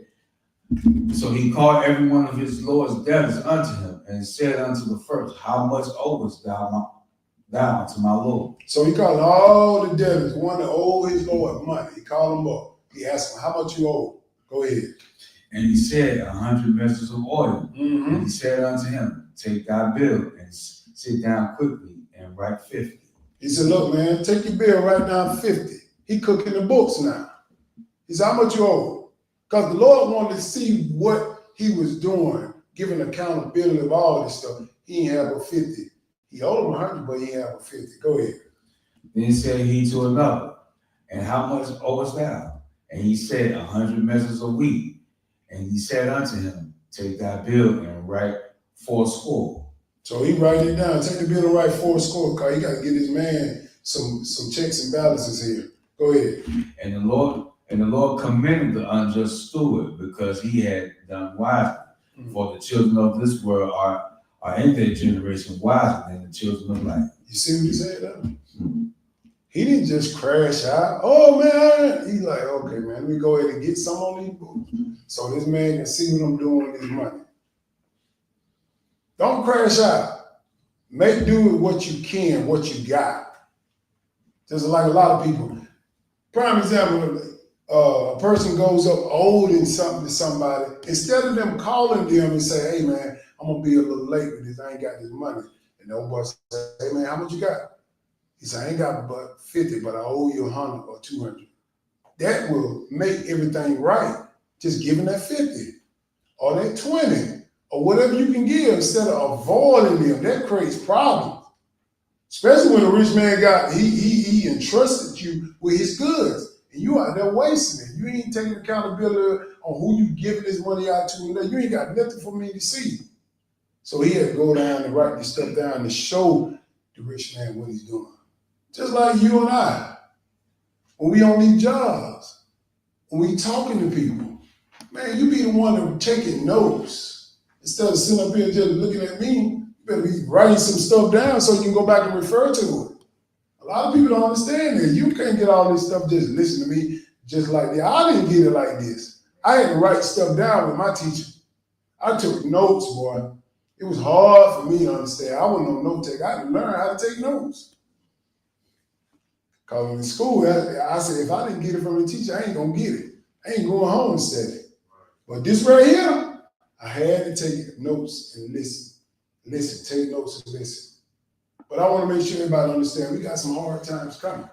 So he called every one of his Lord's debtors unto him, and said unto the first, How much owest thou unto my Lord? So he called all the debtors, one that owed his Lord money. He called them up. He asked them, how much you owe? Go ahead. And he said, 100 measures of oil. Mm-hmm. And he said unto him, Take thy bill, and sit down quickly, and write 50. He said, look, man, take your bill, write down 50. He cooking the books now. He said, how much you owe? Because the Lord wanted to see what he was doing, giving accountability of all this stuff. He ain't have a 50. He owed him 100, but he ain't have a 50. Go ahead. Then said he to another, And how much owest thou? And he said, 100 measures of wheat. And he said unto him, Take thy bill, and write 80. So he write it down. Take the bill and write 80, because he got to get his man some checks and balances here. Go ahead. And the Lord commended the unjust steward, because he had done wisely. For the children of this world are in their generation wiser than the children of light. You see what he said though? He didn't just crash out. Oh man, he's like, okay, man, let me go ahead and get some on these books so this man can see what I'm doing with his money. Don't crash out. Make do with what you can, what you got. Just like a lot of people. Prime example, a person goes up owing something to somebody. Instead of them calling them and say, hey man, I'm gonna be a little late with this, I ain't got this money. And the old boy say, hey man, how much you got? He said, I ain't got but 50, but I owe you 100 or 200. That will make everything right. Just giving that 50 or that 20 or whatever you can give instead of avoiding them. That creates problems. Especially when a rich man he entrusted you with his goods and you out there wasting it. You ain't taking accountability on who you giving this money out to. You ain't got nothing for me to see. So he had to go down and write this stuff down to show the rich man what he's doing. Just like you and I, when we on these jobs, when we talking to people, man, you be the one that taking notes. Instead of sitting up here just looking at me, you better be writing some stuff down so you can go back and refer to it. A lot of people don't understand that. You can't get all this stuff just listen to me just like that. I didn't get it like this. I had to write stuff down with my teacher. I took notes, boy. It was hard for me to understand. I wasn't no note taker. I had to learn how to take notes. Because in school, I said, if I didn't get it from the teacher, I ain't going to get it. I ain't going home and study. But this right here, I had to take notes and listen. Listen, take notes and listen. But I want to make sure everybody understands we got some hard times coming.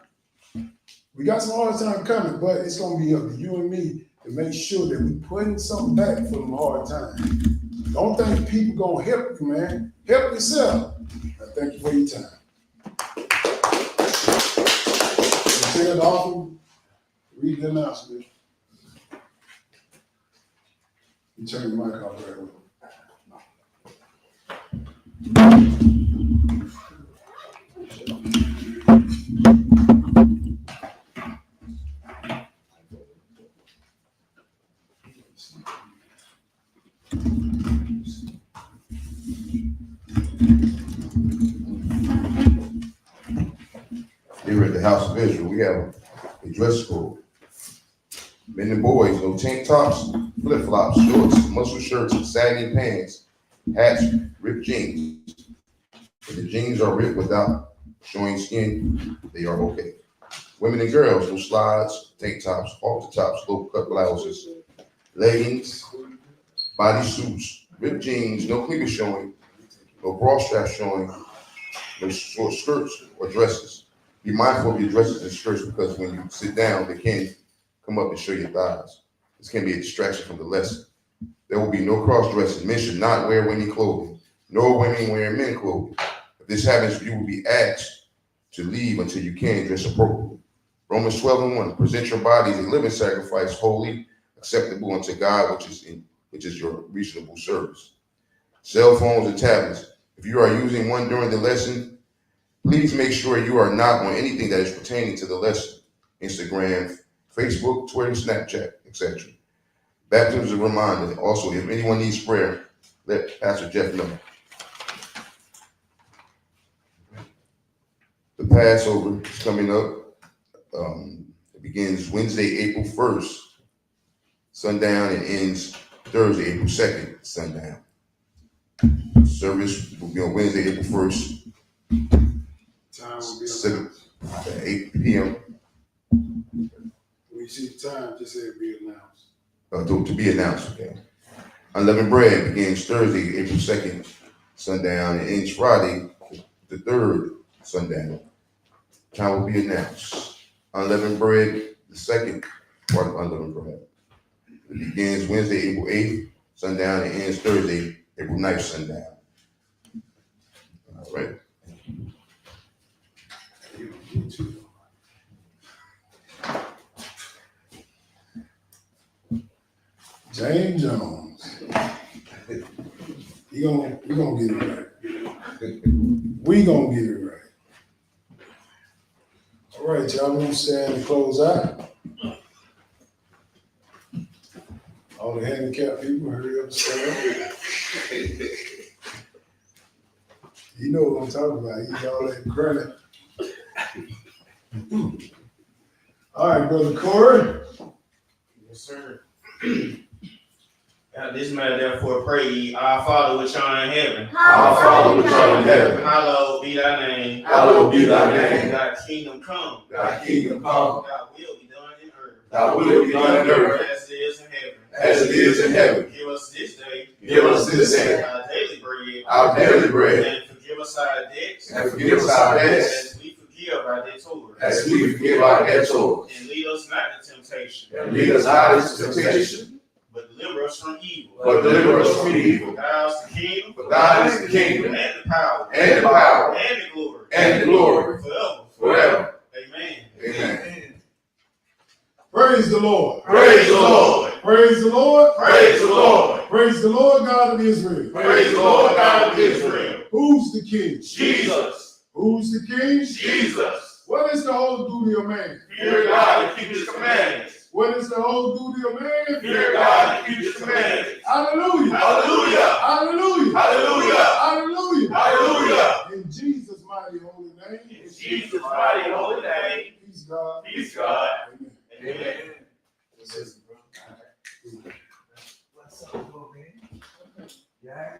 We got some hard times coming, but it's going to be up to you and me to make sure that we're putting something back for them hard times. Don't think people going to help you, man. Help yourself. I thank you for your time. Take it off, read the announcement. You turn your mic off right away. Here at the House of Israel, we have a dress code. Men and boys, no tank tops, flip-flops, shorts, muscle shirts, sagging pants, hats, ripped jeans. If the jeans are ripped without showing skin, they are okay. Women and girls, no slides, tank tops, halter tops, low-cut blouses, leggings, body suits, ripped jeans, no cleavage showing, no bra strap showing, no short skirts or dresses. Be mindful of your dresses and skirts because when you sit down, they can come up and show your thighs. This can be a distraction from the lesson. There will be no cross-dressing. Men should not wear women clothing, nor women wearing men clothing. If this happens, you will be asked to leave until you can dress appropriately. Romans 12:1, present your body as a living sacrifice, holy, acceptable unto God, which is your reasonable service. Cell phones and tablets. If you are using one during the lesson, please make sure you are not on anything that is pertaining to the lesson. Instagram, Facebook, Twitter, Snapchat, etc. Baptism is a reminder. Also, if anyone needs prayer, let Pastor Jeff know. The Passover is coming up. It begins Wednesday, April 1st, sundown, and ends Thursday, April 2nd, sundown. Service will be on Wednesday, April 1st, Time will be Seven. announced. at 8 p.m. When you see the time, just say it be announced. To be announced. Okay. Unleavened bread begins Thursday, April 2nd, sundown, and ends Friday, the 3rd, sundown. Time will be announced. Unleavened bread, the second part of unleavened bread. It begins Wednesday, April 8th, sundown, and ends Thursday, April 9th, sundown. All right. You don't get to. James Jones. We gonna get it right. We gonna get it right. All right, y'all gonna stand and close out. All the handicapped people, hurry up and stand up. You know what I'm talking about. Eat all that credit. All right, Brother Corey. Yes, sir. This man therefore pray ye, Our Father which art in heaven. Our Father which art in heaven. Hallowed be thy name. Hallowed be thy name. Thy kingdom come. Thy kingdom come. Thy will be done in earth. Thy will be done in earth As it is in heaven. as it is in heaven. Give us this day Give us this day our daily bread. our daily bread, And forgive us our debts. and forgive us our debts As we forgive our debtors. as we forgive our debtors. And lead us not into temptation. And lead us not into temptation, But deliver us from evil. but deliver us from evil. For thine is the kingdom. For thine is the kingdom, And the power. and the power, And the glory. and the glory, Forever. forever. Amen. Amen. Praise the Lord. Praise the Lord. Praise the Lord. Praise the Lord. Praise the Lord God of Israel. Praise the Lord God of Israel. Who's the king? Jesus. Who's the king? Jesus. What is the whole duty of man? Fear God and keep his commandments. What is the whole duty of man? Fear God and keep his commandments. Hallelujah. Hallelujah. Hallelujah. Hallelujah. Hallelujah. Hallelujah. In Jesus' mighty holy name. In Jesus' mighty holy name. Peace, God. Peace, God. Amen. Amen. What's up, man? Yeah.